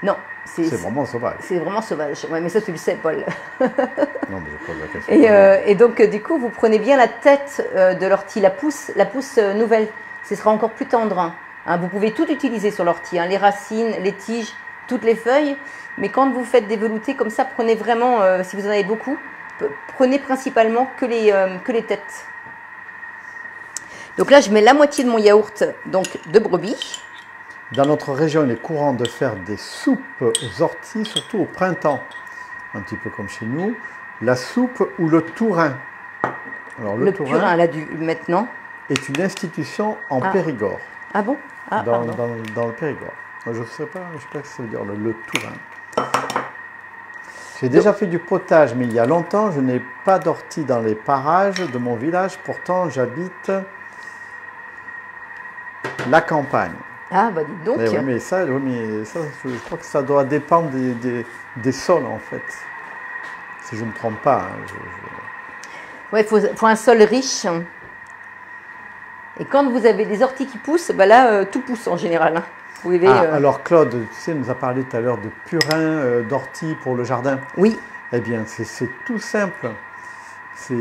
Non, C'est vraiment sauvage. c'est vraiment sauvage. Ouais, mais ça, tu le sais, Paul. Non, mais je pose la question. Et donc, du coup, vous prenez bien la tête de l'ortie, la pousse nouvelle. Ce sera encore plus tendre. Hein, vous pouvez tout utiliser sur l'ortie, hein, les racines, les tiges, toutes les feuilles. Mais quand vous faites des veloutés comme ça, prenez vraiment, si vous en avez beaucoup, prenez principalement que les têtes. Donc là, je mets la moitié de mon yaourt donc de brebis. Dans notre région, il est courant de faire des soupes aux orties, surtout au printemps. Un petit peu comme chez nous. La soupe ou le tourin. Alors, Le purin, là, maintenant. est une institution en Ah. Périgord. Ah bon? Ah, dans, pardon. dans le Périgord. Je ne sais pas ce que ça veut dire, le tourin. J'ai déjà fait du potage, mais il y a longtemps, je n'ai pas d'ortie dans les parages de mon village. Pourtant, j'habite la campagne. Ah, bah dites donc. Oui, mais ça, je crois que ça doit dépendre des sols, en fait. Si je ne me trompe pas. Hein, Ouais, faut un sol riche. Et quand vous avez des orties qui poussent, bah là, tout pousse en général. Hein. Vous pouvez, Alors, Claude, tu sais, nous a parlé tout à l'heure de purin d'ortie pour le jardin. Oui, Eh bien, c'est tout simple. C'est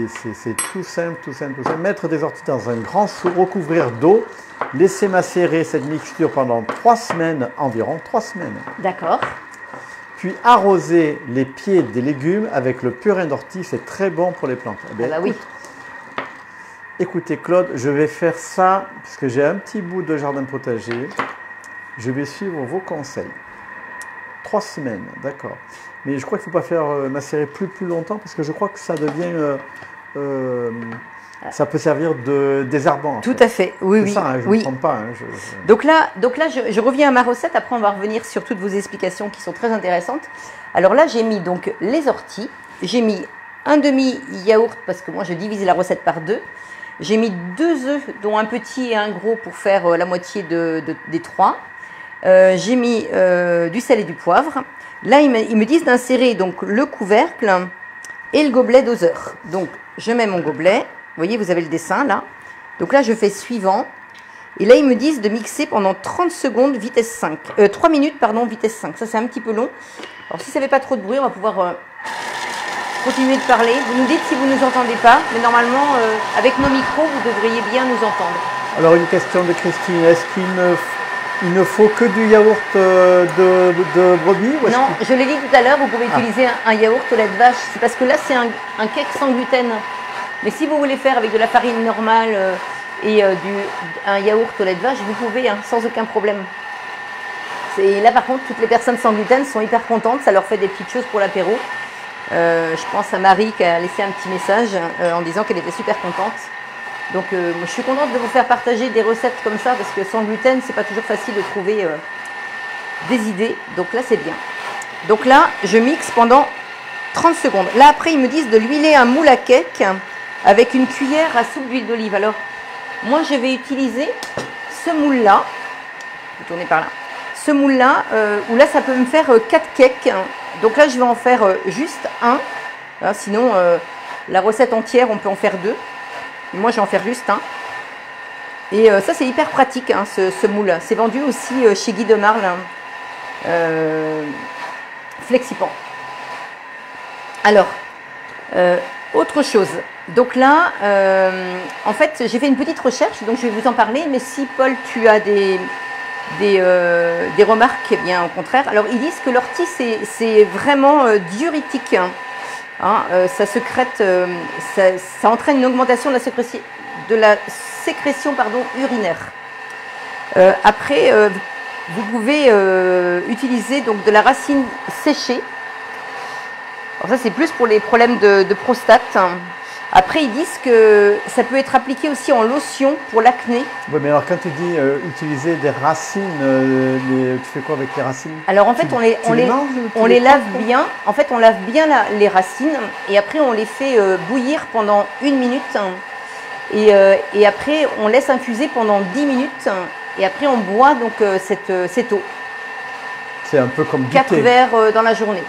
tout simple, tout simple, tout simple. Mettre des orties dans un grand seau, recouvrir d'eau, laisser macérer cette mixture pendant 3 semaines environ, 3 semaines. d'accord. Puis arroser les pieds des légumes avec le purin d'ortie, c'est très bon pour les plantes. Eh bien, Ah bah oui. écoutez Claude, je vais faire ça, puisque j'ai un petit bout de jardin potager. Je vais suivre vos conseils. 3 semaines, d'accord. Mais je crois qu'il ne faut pas faire macérer plus longtemps, parce que je crois que ça devient... ça peut servir de désherbant. Tout à fait, oui, C'est oui. ça, hein, je ne oui. me trompe pas. Hein, Donc là, je reviens à ma recette. Après, on va revenir sur toutes vos explications qui sont très intéressantes. Alors là, j'ai mis donc les orties. J'ai mis un demi-yaourt, parce que moi, je divise la recette par 2. J'ai mis 2 œufs, dont un petit et un gros pour faire la moitié des 3. J'ai mis du sel et du poivre. Là, ils me disent d'insérer donc le couvercle et le gobelet doseur. Donc, je mets mon gobelet. Vous voyez, vous avez le dessin là. Donc là, je fais suivant. Et là, ils me disent de mixer pendant 30 secondes, vitesse 5. 3 minutes, pardon, vitesse 5. Ça, c'est un petit peu long. Alors, si ça ne fait pas trop de bruit, on va pouvoir continuer de parler. Vous nous dites si vous ne nous entendez pas. Mais normalement, avec nos micros, vous devriez bien nous entendre. Alors, une question de Christine. Est-ce qu'il ne faut que du yaourt de brebis ou est-ce Non, qu'il- je l'ai dit tout à l'heure, vous pouvez utiliser un yaourt au lait de vache. C'est parce que là, c'est un cake sans gluten. Mais si vous voulez faire avec de la farine normale et un yaourt au lait de vache, vous pouvez, hein, sans aucun problème. Là, par contre, toutes les personnes sans gluten sont hyper contentes. Ça leur fait des petites choses pour l'apéro. Je pense à Marie qui a laissé un petit message en disant qu'elle était super contente. Donc, je suis contente de vous faire partager des recettes comme ça parce que sans gluten, c'est pas toujours facile de trouver des idées. Donc là, c'est bien. Donc là, je mixe pendant 30 secondes. Là, après, ils me disent de l'huiler un moule à cake avec une cuillère à soupe d'huile d'olive. Alors, moi, je vais utiliser ce moule-là. Je vais tourner par là. Ce moule-là, où là, ça peut me faire 4 cakes. Donc là, je vais en faire juste un. Hein, sinon, la recette entière, on peut en faire 2. Moi, je vais en faire juste un. Et ça, c'est hyper pratique, hein, ce moule. C'est vendu aussi chez Guy Demarle. Flexipan. Alors, autre chose. Donc là, en fait, j'ai fait une petite recherche, donc je vais vous en parler. Mais si, Paul, tu as des des remarques, eh bien au contraire. Alors ils disent que l'ortie c'est vraiment diurétique. Ça secrète, ça entraîne une augmentation de la sécrétion urinaire. Après, vous pouvez utiliser donc de la racine séchée. Alors ça c'est plus pour les problèmes de prostate. Après ils disent que ça peut être appliqué aussi en lotion pour l'acné. Oui, mais alors quand tu dis utiliser des racines, tu fais quoi avec les racines? Alors en fait on les lave bien. En fait on lave bien les racines et après on les fait bouillir pendant 1 minute. Et après on laisse infuser pendant 10 minutes. Et après on boit donc cette eau. C'est un peu comme du 4 thé. verres dans la journée.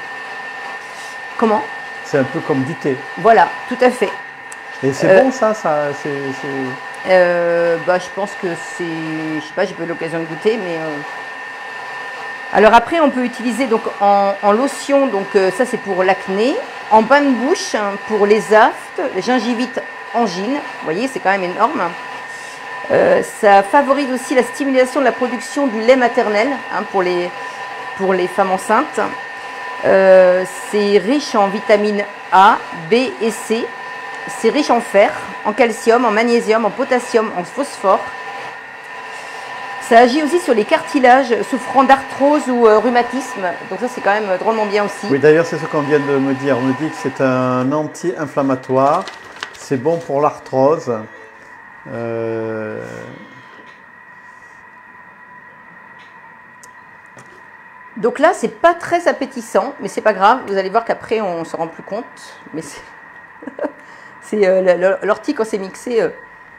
Comment? C'est un peu comme du thé. Voilà, tout à fait. Et c'est bon ça je pense que c'est... Je sais pas, j'ai pas eu l'occasion de goûter, mais... Alors après, on peut utiliser donc en lotion, donc ça c'est pour l'acné, en bain de bouche pour les aftes, les gingivites, angines. Vous voyez, c'est quand même énorme. Ça favorise aussi la stimulation de la production du lait maternel pour les femmes enceintes. C'est riche en vitamines A, B et C. C'est riche en fer, en calcium, en magnésium, en potassium, en phosphore. Ça agit aussi sur les cartilages souffrant d'arthrose ou rhumatisme. Donc ça c'est quand même drôlement bien aussi. Oui, d'ailleurs c'est ce qu'on vient de me dire. On me dit que c'est un anti-inflammatoire. C'est bon pour l'arthrose. Donc là, c'est pas très appétissant, mais c'est pas grave. Vous allez voir qu'après, on s'en rend plus compte. Mais l'ortie, quand c'est mixé,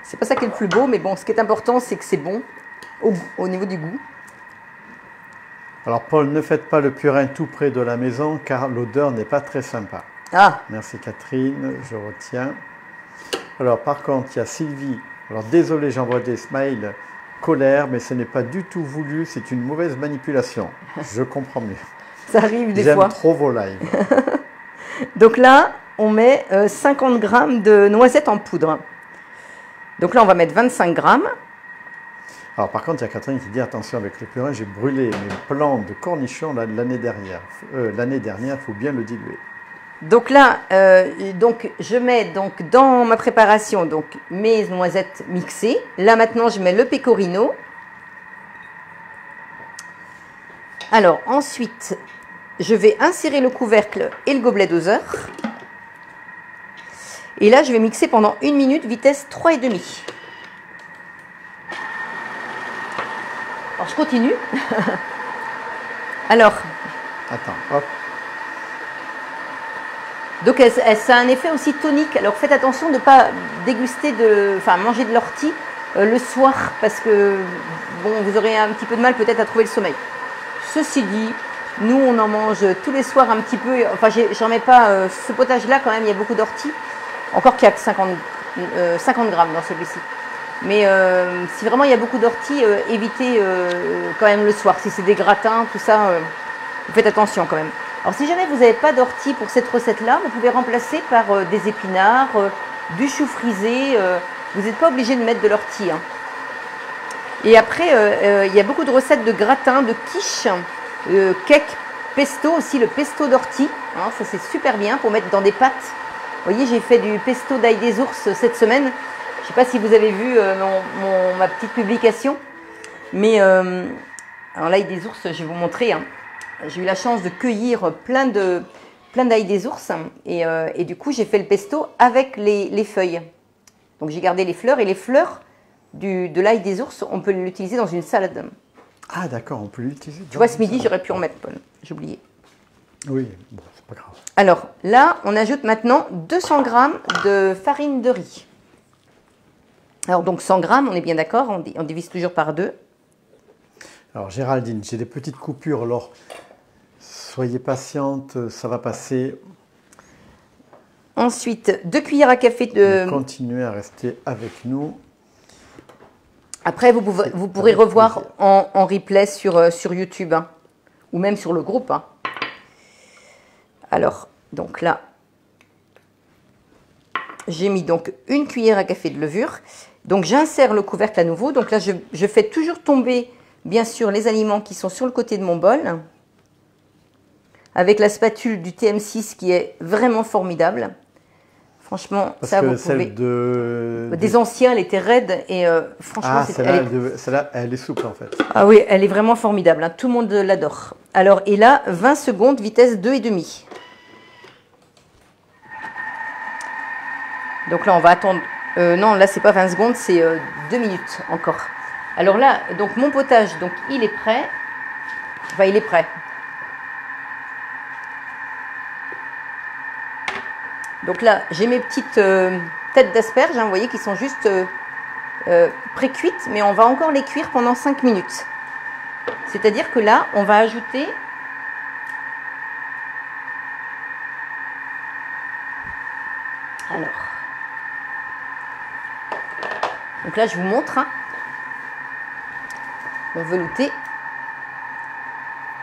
c'est pas ça qui est le plus beau. Mais bon, ce qui est important, c'est que c'est bon au niveau du goût. Alors Paul, ne faites pas le purin tout près de la maison car l'odeur n'est pas très sympa. Ah. Merci Catherine, je retiens. Alors par contre, il y a Sylvie. Alors désolé, j'envoie des smiles. Colère, mais ce n'est pas du tout voulu, c'est une mauvaise manipulation. Je comprends mieux. Ça arrive des fois. J'aime trop vos lives. Donc là, on met 50 grammes de noisettes en poudre. Donc là, on va mettre 25 grammes. Alors par contre, il y a Catherine qui dit attention avec le purin, j'ai brûlé mes plants de cornichons l'année dernière. Il faut bien le diluer. Donc là, je mets donc dans ma préparation donc mes noisettes mixées. Là maintenant, je mets le pecorino. Alors ensuite, je vais insérer le couvercle et le gobelet doseur. Et là, je vais mixer pendant 1 minute, vitesse 3,5. Alors je continue. Alors. Attends, hop. Donc ça a un effet aussi tonique. Alors faites attention de ne pas manger de l'ortie le soir parce que bon, vous aurez un petit peu de mal peut-être à trouver le sommeil. Ceci dit, nous on en mange tous les soirs un petit peu. Enfin, j'en mets pas ce potage-là quand même. Il y a beaucoup d'ortie. Encore qu'il y a que 50 grammes dans celui-ci. Mais si vraiment il y a beaucoup d'ortie, évitez quand même le soir. Si c'est des gratins, tout ça, vous faites attention quand même. Alors si jamais vous n'avez pas d'ortie pour cette recette-là, vous pouvez remplacer par des épinards, du chou frisé. Vous n'êtes pas obligé de mettre de l'ortie. Hein. Et après, il y a beaucoup de recettes de gratins, de quiche, cake, pesto aussi, le pesto d'ortie. Hein, ça c'est super bien pour mettre dans des pâtes. Vous voyez, j'ai fait du pesto d'ail des ours cette semaine. Je ne sais pas si vous avez vu ma petite publication. Mais alors l'ail des ours, je vais vous montrer. Hein. J'ai eu la chance de cueillir plein d'ail des ours et du coup j'ai fait le pesto avec les feuilles. Donc j'ai gardé les fleurs et les fleurs de l'ail des ours, on peut l'utiliser dans une salade. Ah d'accord, on peut l'utiliser. Tu vois, ce midi j'aurais pu en mettre, Paul. J'ai oublié. Oui, bon, c'est pas grave. Alors là, on ajoute maintenant 200 g de farine de riz. Alors donc 100 g, on est bien d'accord, on divise toujours par 2. Alors Géraldine, j'ai des petites coupures, alors soyez patiente, ça va passer. Ensuite, 2 cuillères à café de... Continuez à rester avec nous. Après, vous pourrez revoir en replay sur YouTube, hein, ou même sur le groupe. Hein. Alors, donc là, j'ai mis donc 1 cuillère à café de levure. Donc, j'insère le couvercle à nouveau. Donc là, je fais toujours tomber bien sûr les aliments qui sont sur le côté de mon bol, avec la spatule du TM6 qui est vraiment formidable. Franchement, Parce ça que vous celle pouvez... Des anciens, elle était raide et franchement... Ah, celle-là, elle est souple en fait. Ah oui, elle est vraiment formidable, hein. Tout le monde l'adore. Alors, et là, 20 secondes, vitesse 2,5. Donc là, on va attendre... non, là, c'est pas 20 secondes, c'est 2 minutes encore. Alors là, donc mon potage, donc il est prêt. Enfin, il est prêt. Donc là, j'ai mes petites têtes d'asperges, hein, vous voyez, qui sont juste pré-cuites, mais on va encore les cuire pendant 5 minutes. C'est-à-dire que là, on va ajouter... Alors... Donc là, je vous montre, hein, mon velouté.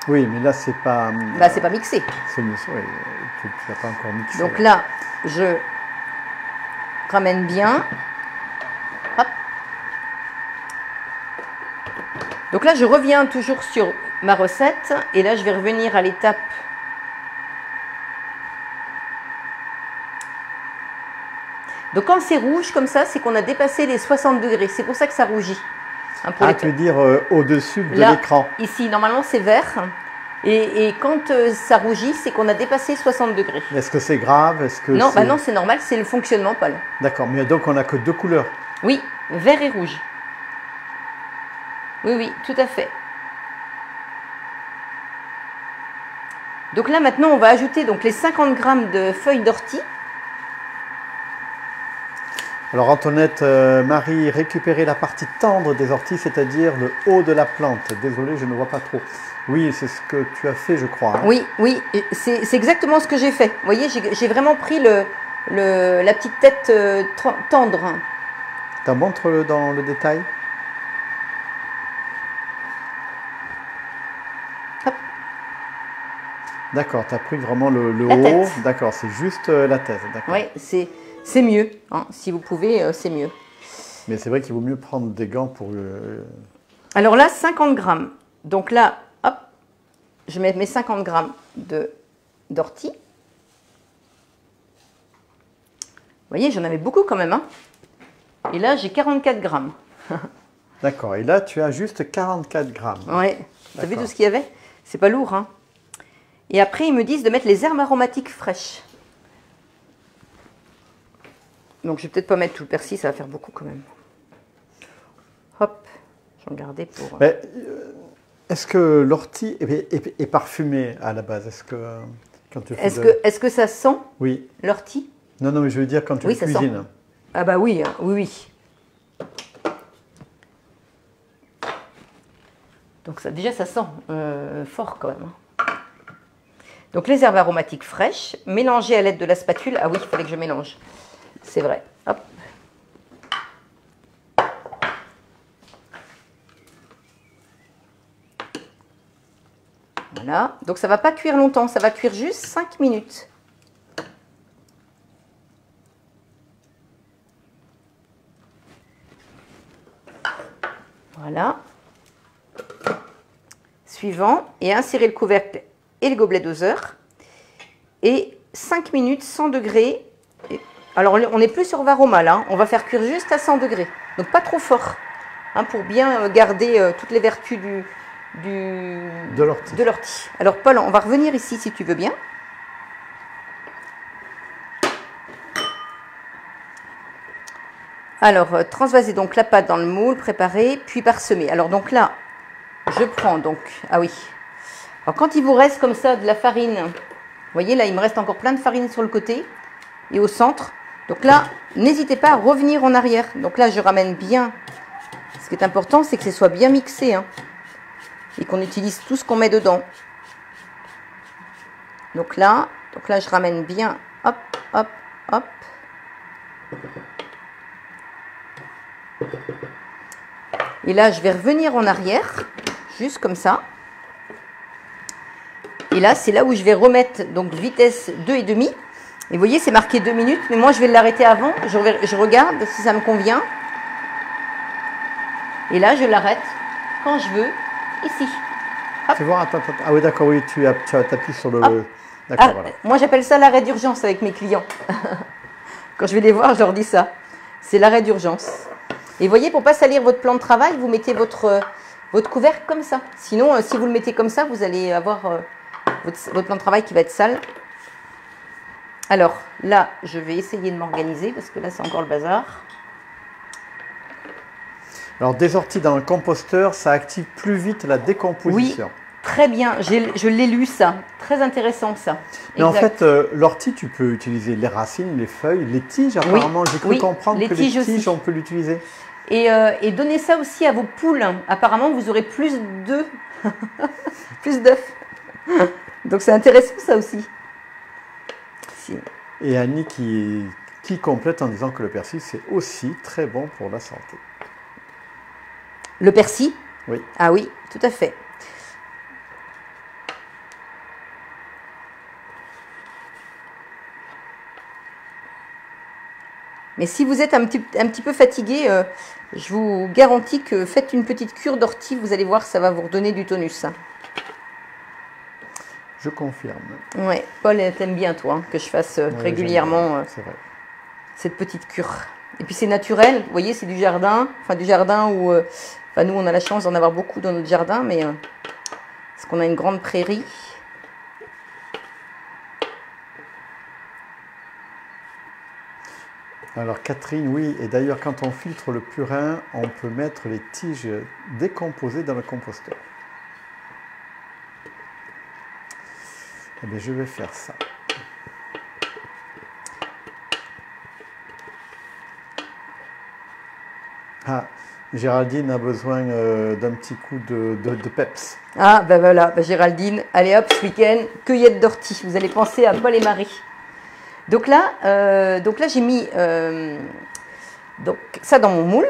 Oui, mais là, c'est pas... Bah, c'est pas mixé. C'est mieux, oui, tu n'as pas encore mixé. Donc là, je ramène bien. Hop. Donc là, je reviens toujours sur ma recette. Et là, je vais revenir à l'étape... Donc quand c'est rouge comme ça, c'est qu'on a dépassé les 60 degrés. C'est pour ça que ça rougit. Hein, pour tu veux dire au-dessus de là, l'écran. Ici, normalement, c'est vert. Et quand ça rougit, c'est qu'on a dépassé 60 degrés. Est-ce que c'est grave? Non, bah non, c'est normal, c'est le fonctionnement, Paul. D'accord, mais donc on n'a que 2 couleurs. Oui, vert et rouge. Oui, oui, tout à fait. Donc là, maintenant, on va ajouter donc, les 50 grammes de feuilles d'ortie. Alors Antoinette, Marie, récupérer la partie tendre des orties, c'est-à-dire le haut de la plante. Désolé, je ne vois pas trop. Oui, c'est ce que tu as fait, je crois. Hein. Oui, oui, c'est exactement ce que j'ai fait. Vous voyez, j'ai vraiment pris la petite tête tendre. Tu montres dans le détail. Hop. D'accord, tu as pris vraiment le La haut. tête. D'accord, c'est juste la tête. Oui, c'est mieux. Hein. Si vous pouvez, c'est mieux. Mais c'est vrai qu'il vaut mieux prendre des gants pour... Alors là, 50 grammes. Donc là, hop, je mets mes 50 grammes d'ortie. Vous voyez, j'en avais beaucoup quand même. Hein. Et là, j'ai 44 grammes. D'accord, et là, tu as juste 44 grammes. Oui, tu as vu tout ce qu'il y avait? C'est pas lourd. Hein. Et après, ils me disent de mettre les herbes aromatiques fraîches. Donc, je vais peut-être pas mettre tout le persil, ça va faire beaucoup quand même. Hop, je vais regarder pour... Mais, est-ce que l'ortie est parfumée à la base? Est-ce que quand tu fais est-ce que ça sent oui. l'ortie? Non, non, mais je veux dire quand tu ça cuisines. sent. Ah bah oui, oui, oui. Donc ça, déjà, ça sent fort quand même. Donc les herbes aromatiques fraîches, mélangées à l'aide de la spatule. Ah oui, il fallait que je mélange. C'est vrai. Hop. Voilà. Donc ça ne va pas cuire longtemps, ça va cuire juste 5 minutes. Voilà. Suivant. Et insérer le couvercle et le gobelet doseur. Et 5 minutes, 100 degrés. Alors, on n'est plus sur varoma là. On va faire cuire juste à 100 degrés. Donc, pas trop fort. Hein, pour bien garder toutes les vertus de l'ortie. Alors, Paul, on va revenir ici si tu veux bien. Alors, transvaser donc la pâte dans le moule, préparer, puis parsemer. Alors, donc là, je prends donc... Ah oui. Alors, quand il vous reste comme ça de la farine, vous voyez, là, il me reste encore plein de farine sur le côté et au centre. Donc là, n'hésitez pas à revenir en arrière. Donc là, je ramène bien. Ce qui est important, c'est que ce soit bien mixé. Hein, et qu'on utilise tout ce qu'on met dedans. Donc là, je ramène bien. Hop, hop, hop. Et là, je vais revenir en arrière. Juste comme ça. Et là, c'est là où je vais remettre donc vitesse 2,5. Et vous voyez, c'est marqué 2 minutes, mais moi, je vais l'arrêter avant. Je regarde si ça me convient. Et là, je l'arrête quand je veux. ici. Fais voir, attends. Ah oui, d'accord, oui, tu appuies sur le... Hop. D'accord, Ah, voilà. moi, j'appelle ça l'arrêt d'urgence avec mes clients. Quand je vais les voir, je leur dis ça. C'est l'arrêt d'urgence. Et voyez, pour ne pas salir votre plan de travail, vous mettez votre couvercle comme ça. Sinon, si vous le mettez comme ça, vous allez avoir votre plan de travail qui va être sale. Alors, là, je vais essayer de m'organiser parce que là, c'est encore le bazar. Alors, des orties dans le composteur, ça active plus vite la décomposition. Oui, très bien. Je l'ai lu, ça. Très intéressant, ça. Mais en fait, l'ortie, tu peux utiliser les racines, les feuilles, les tiges. Apparemment, j'ai cru comprendre que les tiges, on peut l'utiliser. Et donnez ça aussi à vos poules. Apparemment, vous aurez plus d'œufs. Plus d'œufs. Donc, c'est intéressant, ça aussi. Et Annie qui complète en disant que le persil, c'est aussi très bon pour la santé. Le persil? Oui. Ah oui, tout à fait. Mais si vous êtes un petit peu fatigué, je vous garantis que faites une petite cure d'ortie, vous allez voir, ça va vous redonner du tonus. Je confirme. Ouais, Paul, t'aimes bien, toi, hein, que je fasse régulièrement cette petite cure. Et puis c'est naturel, vous voyez, c'est du jardin. Enfin, du jardin où... nous, on a la chance d'en avoir beaucoup dans notre jardin, mais parce qu'on a une grande prairie. Alors Catherine, oui, et d'ailleurs quand on filtre le purin, on peut mettre les tiges décomposées dans le composteur. Eh bien, je vais faire ça. Ah, Géraldine a besoin d'un petit coup de peps. Ah, ben voilà, Géraldine, allez hop, ce week-end, cueillette d'ortie. Vous allez penser à Paul et Marie. Donc là j'ai mis ça dans mon moule.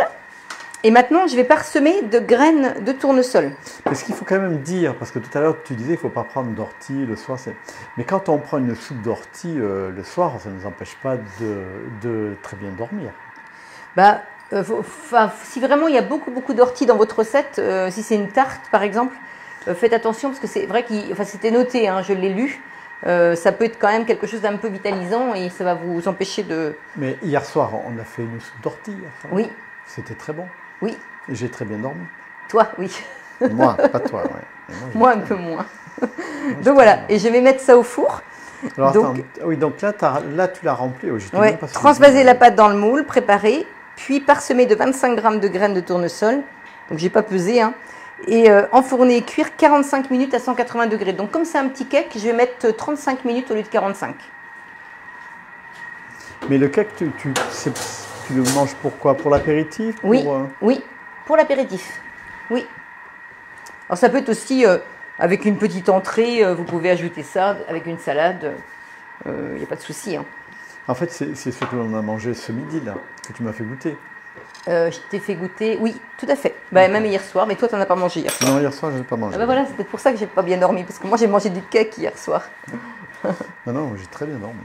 Et maintenant, je vais parsemer de graines de tournesol. Mais ce qu'il faut quand même dire, parce que tout à l'heure, tu disais qu'il ne faut pas prendre d'ortie le soir. Mais quand on prend une soupe d'ortie le soir, ça ne nous empêche pas de très bien dormir. Si vraiment il y a beaucoup d'ortie dans votre recette, si c'est une tarte par exemple, faites attention parce que c'est vrai que c'était noté, hein, je l'ai lu. Ça peut être quand même quelque chose d'un peu vitalisant et ça va vous empêcher de... Mais hier soir, on a fait une soupe d'ortie. Oui. C'était très bon. Oui. Et j'ai très bien dormi. Toi, oui. Moi, pas toi, ouais. Moi, un peu moins. Donc voilà, et je vais mettre ça au four. Alors, donc là, tu l'as rempli. Oui, transvaser la pâte dans le moule, préparer, puis parsemer de 25 g de graines de tournesol. Donc, j'ai pas pesé, hein. Et enfourner et cuire 45 minutes à 180 degrés. Donc, comme c'est un petit cake, je vais mettre 35 minutes au lieu de 45. Mais le cake, tu le manges pour quoi? Pour l'apéritif? Oui, oui, pour l'apéritif. Oui. Alors, ça peut être aussi avec une petite entrée. Vous pouvez ajouter ça avec une salade. Il n'y a pas de souci. Hein. En fait, c'est ce que l'on a mangé ce midi, là, que tu m'as fait goûter. Je t'ai fait goûter, oui, tout à fait. Même hier soir, mais toi, tu n'en as pas mangé hier soir. Non, hier soir, je n'ai pas mangé. Voilà, c'est peut-être pour ça que j'ai pas bien dormi, parce que moi, j'ai mangé du cake hier soir. Non, j'ai très bien dormi.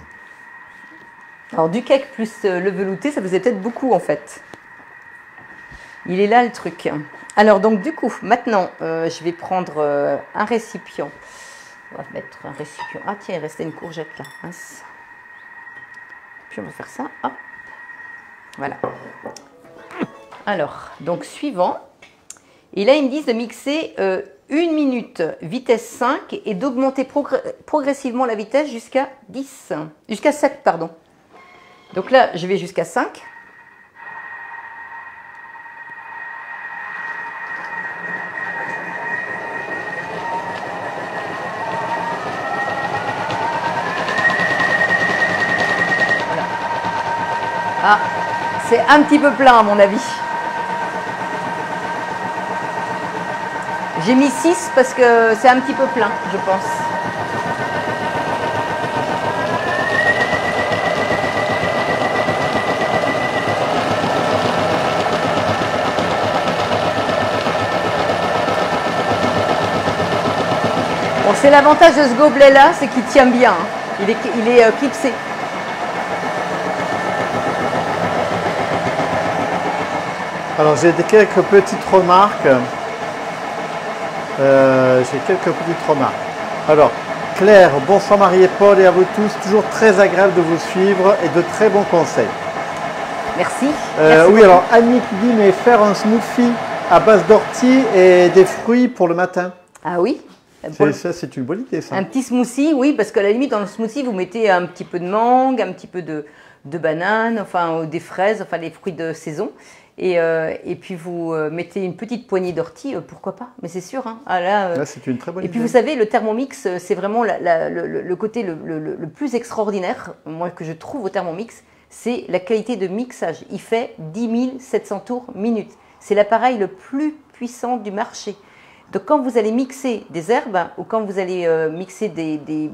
Alors, du cake plus le velouté, ça faisait peut-être beaucoup, en fait. Il est là, le truc. Alors, donc, du coup, maintenant, je vais prendre un récipient. On va mettre un récipient. Ah, tiens, il restait une courgette, là. Mince. Puis, on va faire ça. Hop. Voilà. Alors, donc suivant. Et là, ils me disent de mixer 1 minute vitesse 5 et d'augmenter progressivement la vitesse jusqu'à 10. Jusqu'à 7, pardon. Donc là, je vais jusqu'à 5. Voilà. Ah, c'est un petit peu plein à mon avis. J'ai mis 6 parce que c'est un petit peu plein, je pense. Bon, c'est l'avantage de ce gobelet-là, c'est qu'il tient bien. Hein. Il est clipsé. Alors, j'ai quelques petites remarques. J'ai quelques petites remarques. Alors, Claire, bonsoir Marie et Paul et à vous tous. Toujours très agréable de vous suivre et de très bons conseils. Merci. Oui, alors Annie qui dit, mais faire un smoothie à base d'ortie et des fruits pour le matin. Ah oui. C'est une bonne idée, ça. Un petit smoothie, oui, parce qu'à la limite, dans le smoothie, vous mettez un petit peu de mangue, un petit peu de banane, enfin des fraises, enfin les fruits de saison. Et puis vous mettez une petite poignée d'ortie, pourquoi pas? Mais c'est sûr. Hein. Ah, là, c'est une très bonne idée. Et puis vous savez, le Thermomix, c'est vraiment le côté le plus extraordinaire, moi, que je trouve au Thermomix, c'est la qualité de mixage. Il fait 10 700 tours minute. C'est l'appareil le plus puissant du marché. Donc quand vous allez mixer des herbes ou quand vous allez mixer des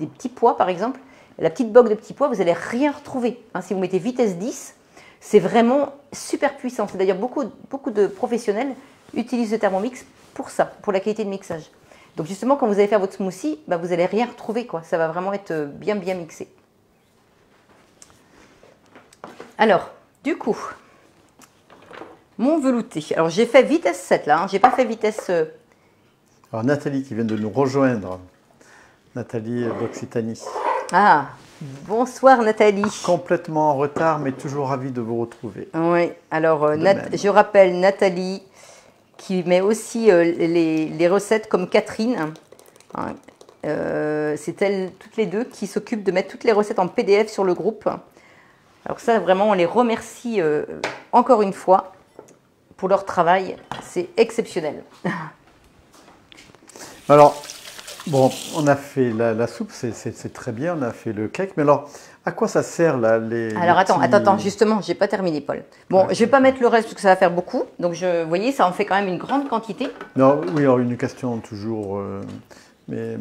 petits pois, par exemple, la petite bogue de petits pois, vous n'allez rien retrouver. Hein, si vous mettez vitesse 10, c'est vraiment super puissant. C'est d'ailleurs beaucoup de professionnels utilisent le Thermomix pour ça, pour la qualité de mixage. Donc justement, quand vous allez faire votre smoothie, bah, vous n'allez rien retrouver, quoi. Ça va vraiment être bien mixé. Alors, du coup, mon velouté. Alors, j'ai fait vitesse 7 là, hein. J'ai pas fait vitesse... Alors, Nathalie qui vient de nous rejoindre. Nathalie d'Occitanie. Ah, bonsoir Nathalie. Complètement en retard, mais toujours ravie de vous retrouver. Oui, alors je rappelle Nathalie qui met aussi les recettes comme Catherine. Hein. C'est elles toutes les deux qui s'occupent de mettre toutes les recettes en PDF sur le groupe. Alors ça, vraiment, on les remercie encore une fois pour leur travail. C'est exceptionnel. Alors, bon, on a fait la soupe, c'est très bien, on a fait le cake, mais alors, à quoi ça sert là Alors attends, justement, j'ai pas terminé, Paul. Bon, ouais, je vais pas mettre le reste parce que ça va faire beaucoup. Donc, vous voyez, ça en fait quand même une grande quantité. Non, oui, alors une question toujours... mais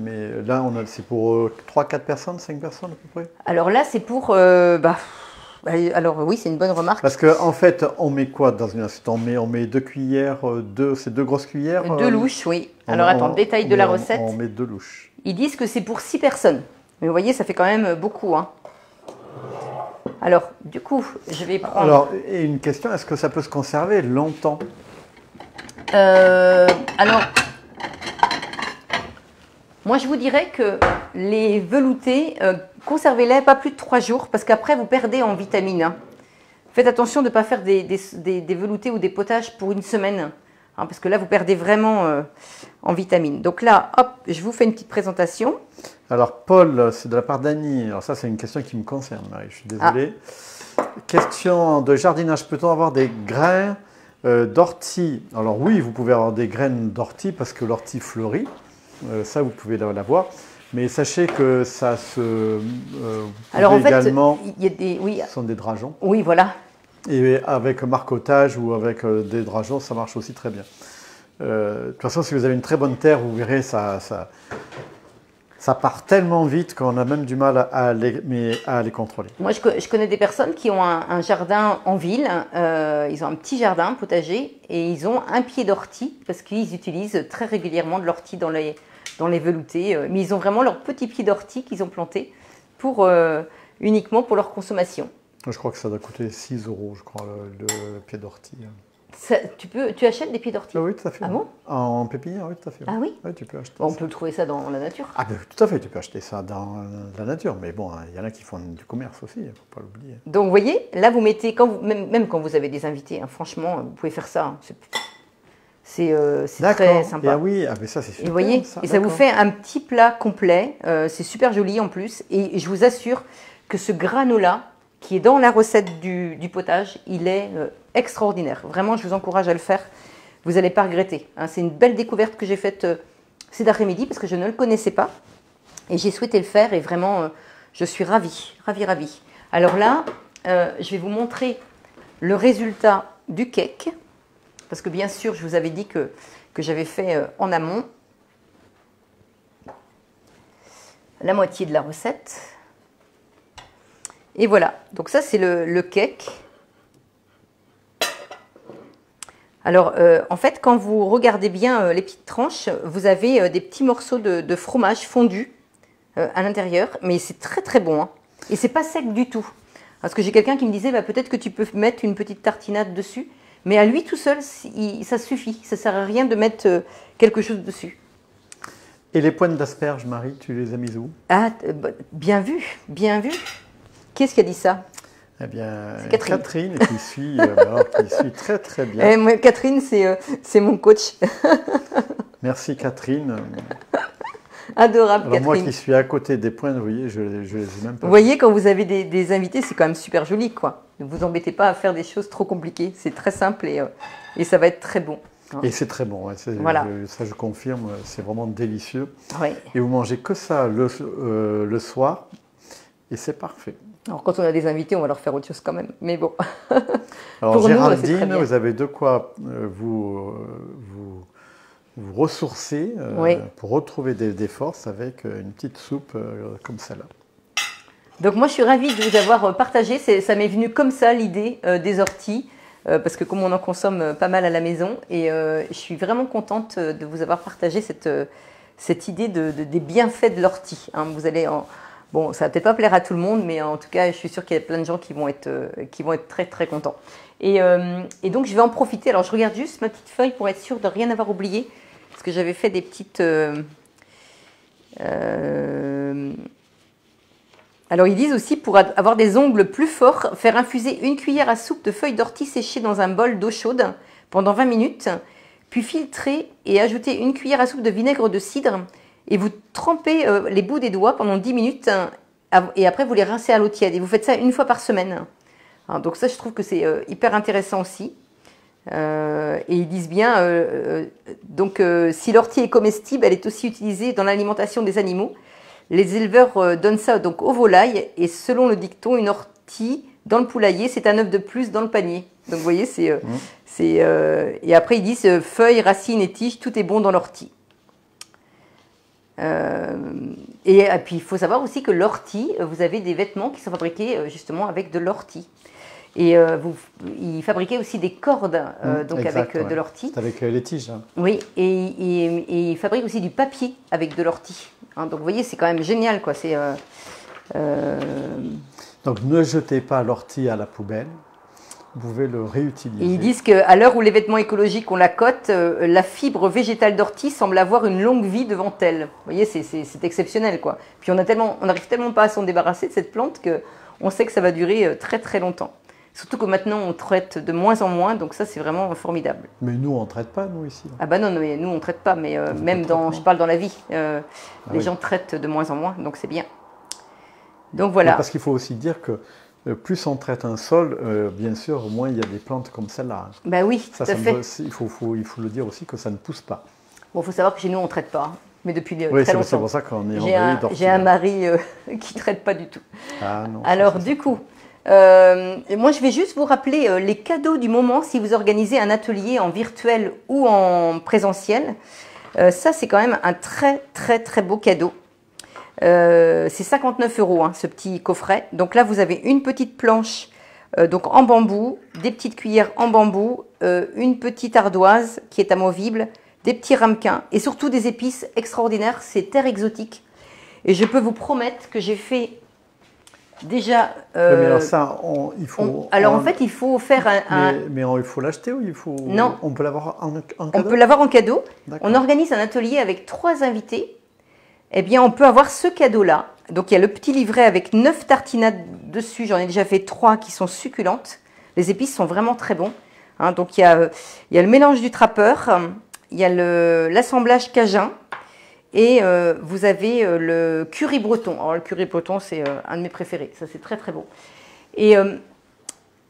là, c'est pour 3-4 personnes, 5 personnes à peu près? Alors là, c'est pour... alors oui, c'est une bonne remarque. Parce qu'en fait, on met quoi dans une assiette? On met 2 cuillères, c'est 2 grosses cuillères? 2 louches, oui. Alors attends, détail de la recette. On met 2 louches. Ils disent que c'est pour 6 personnes. Mais vous voyez, ça fait quand même beaucoup. Hein. Alors, du coup, je vais prendre... Alors, et une question, est-ce que ça peut se conserver longtemps? Alors, moi je vous dirais que les veloutés, conservez-les pas plus de 3 jours parce qu'après vous perdez en vitamines. Hein. Faites attention de ne pas faire des veloutés ou des potages pour une semaine. Hein, parce que là vous perdez vraiment en vitamines. Donc là, hop, je vous fais une petite présentation. Alors Paul, c'est de la part d'Annie. Alors ça c'est une question qui me concerne, Marie, je suis désolé. Question de jardinage, peut-on avoir des grains d'ortie? Alors oui, vous pouvez avoir des graines d'ortie parce que l'ortie fleurit. Ça, vous pouvez l'avoir. Mais sachez que ça se... Alors en fait, également, il y a des... Oui. Ce sont des drageons. Oui, voilà. Et avec marcottage ou avec des drageons, ça marche aussi très bien. De toute façon, si vous avez une très bonne terre, vous verrez, ça part tellement vite qu'on a même du mal à les contrôler. Moi, je connais des personnes qui ont un jardin en ville. Ils ont un petit jardin potager et ils ont un pied d'ortie parce qu'ils utilisent très régulièrement de l'ortie dans les veloutés. Mais ils ont vraiment leur petit pied d'ortie qu'ils ont planté uniquement pour leur consommation. Je crois que ça doit coûter 6 €, je crois, le pied d'ortie. Tu achètes des pieds d'ortie? Ah oui, tout à fait. Ah bon? En pépinière, oui, tout à fait. Ah oui? Oui, tu peux acheter. Bon, on peut trouver ça dans la nature. Ah ben, tout à fait, tu peux acheter ça dans la nature. Mais bon, il y en a qui font du commerce aussi, il ne faut pas l'oublier. Donc, vous voyez, là, vous mettez, même quand vous avez des invités, hein, franchement, vous pouvez faire ça. Hein, c'est très sympa. Ah oui, mais ça, c'est super. Et vous voyez, ça vous fait un petit plat complet. C'est super joli en plus. Et je vous assure que ce granola qui est dans la recette du potage, il est extraordinaire. Vraiment, je vous encourage à le faire. Vous n'allez pas regretter. Hein. C'est une belle découverte que j'ai faite cet après-midi parce que je ne le connaissais pas. Et j'ai souhaité le faire et vraiment, je suis ravie. Alors là, je vais vous montrer le résultat du cake. Parce que bien sûr, je vous avais dit que j'avais fait en amont la moitié de la recette. Et voilà, donc ça c'est le cake. Alors en fait, quand vous regardez bien les petites tranches, vous avez des petits morceaux de fromage fondu à l'intérieur, mais c'est très très bon. Hein. Et c'est pas sec du tout. Parce que j'ai quelqu'un qui me disait, bah, peut-être que tu peux mettre une petite tartinade dessus. Mais à lui tout seul, ça suffit. Ça ne sert à rien de mettre quelque chose dessus. Et les pointes d'asperges, Marie, tu les as mises où? Ah, bien vu, bien vu. Qui est-ce qui a dit ça? Eh bien, C'est Catherine. Catherine qui suit, alors, qui suit très très bien. Moi, Catherine, c'est mon coach. Merci Catherine. Adorable, Alors Catherine. moi qui suis à côté des pointes, vous voyez, je les ai même pas. Vous voyez, quand vous avez des invités, c'est quand même super joli, quoi. Ne vous embêtez pas à faire des choses trop compliquées. C'est très simple et ça va être très bon. Et c'est très bon, ouais, Voilà. ça je confirme, c'est vraiment délicieux. Ouais. Et vous mangez que ça le soir, et c'est parfait. Alors, quand on a des invités, on va leur faire autre chose quand même. Mais bon. Alors Pour nous, c'est Géraldine, très bien. vous avez de quoi vous ressourcer Oui. pour retrouver des forces avec une petite soupe comme celle-là. Donc moi, je suis ravie de vous avoir partagé. Ça m'est venu comme ça, l'idée des orties. Parce que comme on en consomme pas mal à la maison. Et je suis vraiment contente de vous avoir partagé cette idée des bienfaits de l'ortie. Hein. Vous allez bon, ça va peut-être pas plaire à tout le monde, mais en tout cas, je suis sûre qu'il y a plein de gens qui vont être très très contents. Et donc, je vais en profiter. Alors, je regarde juste ma petite feuille pour être sûre de rien avoir oublié. Parce que j'avais fait des petites... Alors, ils disent aussi, pour avoir des ongles plus forts, faire infuser une cuillère à soupe de feuilles d'ortie séchées dans un bol d'eau chaude pendant 20 minutes, puis filtrer et ajouter une cuillère à soupe de vinaigre de cidre, et vous trempez les bouts des doigts pendant 10 minutes, et après vous les rincez à l'eau tiède. Et vous faites ça une fois par semaine. Alors, donc ça, je trouve que c'est hyper intéressant aussi. Et ils disent bien, si l'ortie est comestible, elle est aussi utilisée dans l'alimentation des animaux. Les éleveurs donnent ça donc aux volailles, et selon le dicton, une ortie dans le poulailler, c'est un œuf de plus dans le panier. Donc vous voyez, et après ils disent feuilles, racines et tiges, tout est bon dans l'ortie. Et puis il faut savoir aussi que l'ortie, vous avez des vêtements qui sont fabriqués justement avec de l'ortie. Et ils fabriquaient aussi des cordes donc exact, avec de l'ortie. C'est avec les tiges. Hein. Oui, et ils fabriquent aussi du papier avec de l'ortie. Hein, donc vous voyez, c'est quand même génial, quoi. Donc ne jetez pas l'ortie à la poubelle, vous pouvez le réutiliser. Et ils disent qu'à l'heure où les vêtements écologiques ont la cote, la fibre végétale d'ortie semble avoir une longue vie devant elle. Vous voyez, c'est exceptionnel, quoi. Puis on n'arrive tellement pas à s'en débarrasser de cette plante qu'on sait que ça va durer très très longtemps. Surtout que maintenant, on traite de moins en moins, donc ça, c'est vraiment formidable. Mais nous, on ne traite pas, nous, ici. Ah bah non, mais nous, on ne traite pas, mais même je parle dans la vie, les gens traitent de moins en moins, donc c'est bien. Donc voilà. Mais parce qu'il faut aussi dire que plus on traite un sol, bien sûr, moins il y a des plantes comme celle-là. Bah oui, tout à fait. Il faut le dire aussi que ça ne pousse pas. Bon, il faut savoir que chez nous, on ne traite pas, mais depuis très longtemps. C'est pour ça qu'on est envahi d'ortie. J'ai un mari qui ne traite pas du tout. Ah non. Alors, du coup... moi, je vais juste vous rappeler les cadeaux du moment si vous organisez un atelier en virtuel ou en présentiel. Ça, c'est quand même un très, très, très beau cadeau. C'est 59 €, hein, ce petit coffret. Donc là, vous avez une petite planche donc en bambou, des petites cuillères en bambou, une petite ardoise qui est amovible, des petits ramequins et surtout des épices extraordinaires. C'est terre exotique. Et je peux vous promettre que j'ai fait... Déjà. Mais alors ça, il faut. En fait, il faut faire Mais il faut l'acheter ou il faut. Non. On peut l'avoir en cadeau. On peut l'avoir en cadeau. On organise un atelier avec 3 invités. Eh bien, on peut avoir ce cadeau-là. Donc, il y a le petit livret avec 9 tartinades dessus. J'en ai déjà fait 3 qui sont succulentes. Les épices sont vraiment très bons. Hein, donc, il y a le mélange du trappeur. Il y a l'assemblage cajun. Et vous avez le curry breton. Alors, le curry breton, c'est un de mes préférés. Ça, c'est très, très bon. Et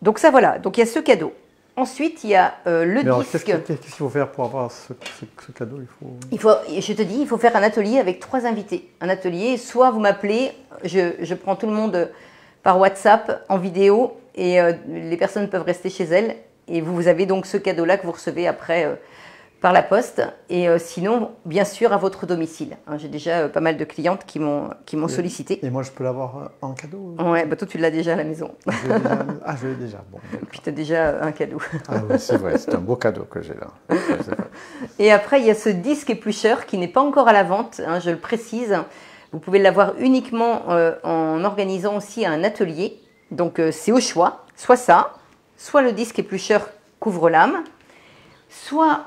donc, ça, voilà. Donc, il y a ce cadeau. Ensuite, il y a le disque. Qu'est-ce qu'il faut faire pour avoir ce cadeau? Je te dis, il faut faire un atelier avec 3 invités. Un atelier, soit vous m'appelez, je prends tout le monde par WhatsApp en vidéo et les personnes peuvent rester chez elles. Et vous avez donc ce cadeau-là que vous recevez après par la poste, et sinon, bien sûr, à votre domicile. Hein, j'ai déjà pas mal de clientes qui m'ont sollicité. Et moi, je peux l'avoir en cadeau? Ouais, bah toi, tu l'as déjà à la maison. Je l'ai déjà. Bon, puis tu as déjà un cadeau. Ah oui, c'est vrai, c'est un beau cadeau que j'ai là. Et après, il y a ce disque éplucheur qui n'est pas encore à la vente, hein, je le précise. Vous pouvez l'avoir uniquement en organisant aussi un atelier. Donc, c'est au choix, soit ça, soit le disque éplucheur couvre-lame, soit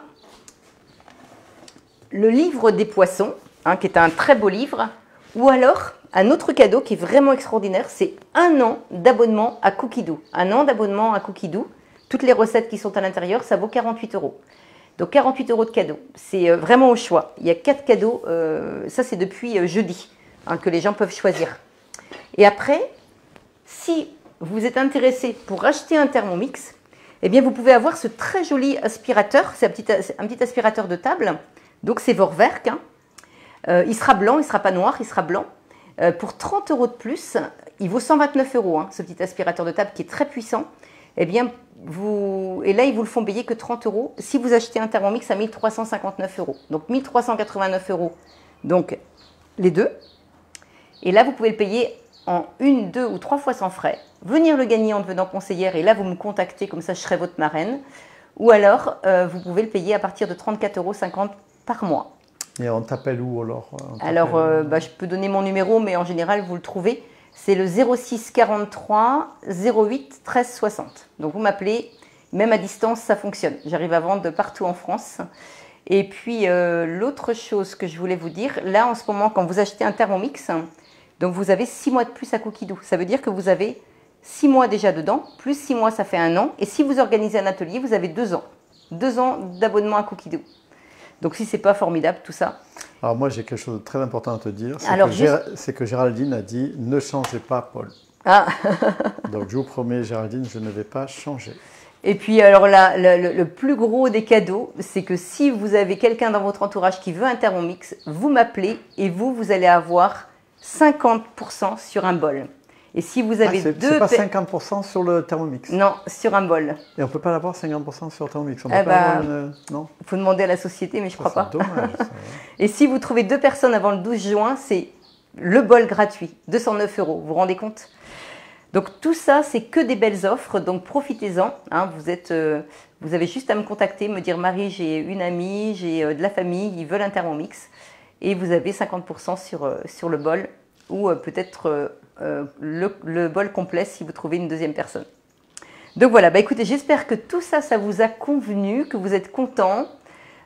le livre des poissons, hein, qui est un très beau livre, ou alors un autre cadeau qui est vraiment extraordinaire, c'est 1 an d'abonnement à Cookidoo. 1 an d'abonnement à Cookidoo. Toutes les recettes qui sont à l'intérieur, ça vaut 48 €. Donc 48 € de cadeaux. C'est vraiment au choix. Il y a 4 cadeaux, ça c'est depuis jeudi, hein, que les gens peuvent choisir. Et après, si vous êtes intéressé pour acheter un Thermomix, eh bien vous pouvez avoir ce très joli aspirateur. C'est un petit aspirateur de table. Donc c'est Vorwerk. Hein. Il sera blanc, il ne sera pas noir, il sera blanc. Pour 30 € de plus, il vaut 129 €, hein, ce petit aspirateur de table qui est très puissant. Eh bien, et là, ils vous le font payer que 30 € si vous achetez un Thermomix à 1 359 €. Donc 1 389 €, donc les deux. Et là, vous pouvez le payer en 1, 2 ou 3 fois sans frais. Venir le gagner en devenant conseillère et là, vous me contactez, comme ça, je serai votre marraine. Ou alors, vous pouvez le payer à partir de 34,50 € par mois. Et on t'appelle où alors? Je peux donner mon numéro, mais en général, vous le trouvez. C'est le 06 43 08 13 60. Donc vous m'appelez, même à distance, ça fonctionne. J'arrive à vendre de partout en France. Et puis l'autre chose que je voulais vous dire, là en ce moment, quand vous achetez un Thermomix, donc vous avez 6 mois de plus à Cookidoo. Ça veut dire que vous avez 6 mois déjà dedans, plus 6 mois, ça fait 1 an. Et si vous organisez un atelier, vous avez 2 ans. 2 ans d'abonnement à Cookidoo. Donc si c'est pas formidable tout ça. Alors moi j'ai quelque chose de très important à te dire, c'est que Géraldine a dit « Ne changez pas Paul ». Ah. Donc je vous promets Géraldine, je ne vais pas changer. Et puis alors là, le plus gros des cadeaux, c'est que si vous avez quelqu'un dans votre entourage qui veut un Thermomix, vous m'appelez et vous allez avoir 50% sur un bol. Et si vous avez c'est pas 50% sur le Thermomix? Non, sur un bol. Et on ne peut pas l'avoir 50% sur le Thermomix? On peut pas avoir non? Il faut demander à la société, mais je crois pas. Dommage. Et si vous trouvez 2 personnes avant le 12 juin, c'est le bol gratuit, 209 €. Vous vous rendez compte? Donc tout ça, c'est que des belles offres, donc profitez-en. Hein, vous avez juste à me contacter, me dire Marie, j'ai une amie, j'ai de la famille, ils veulent un Thermomix. Et vous avez 50% sur le bol ou peut-être le bol complet si vous trouvez une deuxième personne. Donc voilà, écoutez, j'espère que tout ça, ça vous a convenu, que vous êtes contents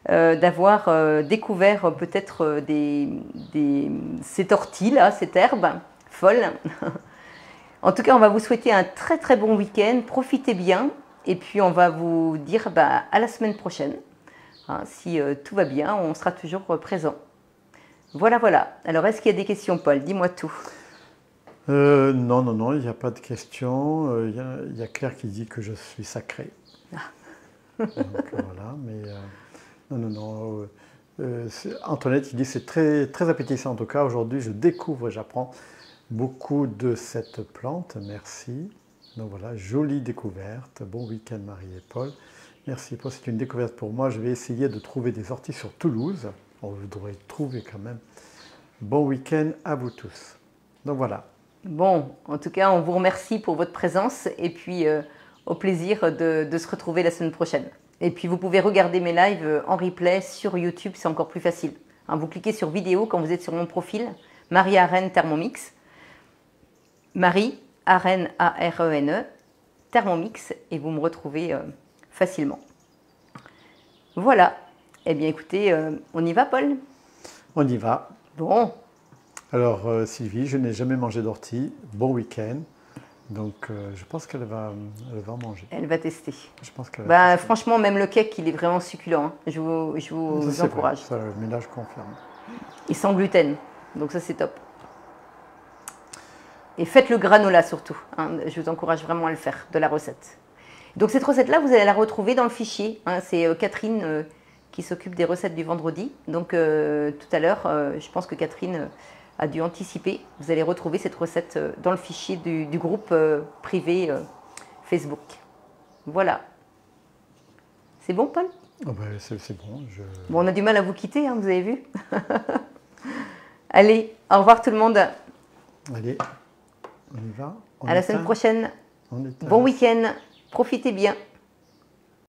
d'avoir découvert peut-être ces orties là, cette herbe folle. En tout cas, on va vous souhaiter un très très bon week-end, profitez bien et puis on va vous dire à la semaine prochaine. Hein, si tout va bien, on sera toujours présent. Voilà, voilà. Alors, est-ce qu'il y a des questions, Paul? Dis-moi tout. Non, il n'y a pas de questions. Il y a Claire qui dit que je suis sacrée. Ah. Donc voilà, mais non. Antoinette qui dit c'est très, très appétissant en tout cas. Aujourd'hui, je découvre et j'apprends beaucoup de cette plante. Merci. Donc voilà, jolie découverte. Bon week-end Marie et Paul. Merci Paul, c'est une découverte pour moi. Je vais essayer de trouver des orties sur Toulouse. Vous devrez trouver quand même. Bon week-end à vous tous. Donc voilà. Bon, en tout cas, on vous remercie pour votre présence et puis au plaisir de se retrouver la semaine prochaine. Et puis vous pouvez regarder mes lives en replay sur YouTube, c'est encore plus facile. Hein, vous cliquez sur vidéo quand vous êtes sur mon profil, Marie Arène Thermomix. Marie Arène, A-R-E-N-E, Thermomix, et vous me retrouvez facilement. Voilà. Eh bien écoutez, on y va Paul? On y va. Bon. Alors Sylvie, je n'ai jamais mangé d'ortie. Bon week-end. Donc je pense qu'elle va en manger. Elle va tester. Je pense qu'elle va tester. Franchement, même le cake, il est vraiment succulent. Hein. Je vous encourage. Ça, le ménage confirme. Et sans gluten. Donc ça, c'est top. Et faites le granola surtout. Hein. Je vous encourage vraiment à le faire, de la recette. Donc cette recette-là, vous allez la retrouver dans le fichier. Hein. C'est Catherine qui s'occupe des recettes du vendredi. Donc tout à l'heure, je pense que Catherine a dû anticiper. Vous allez retrouver cette recette dans le fichier du groupe privé Facebook. Voilà. C'est bon, Paul? Oh ben, c'est bon. Bon, on a du mal à vous quitter, hein, vous avez vu. Allez, au revoir tout le monde. Allez, on y va. À la semaine prochaine. Bon week-end. Profitez bien.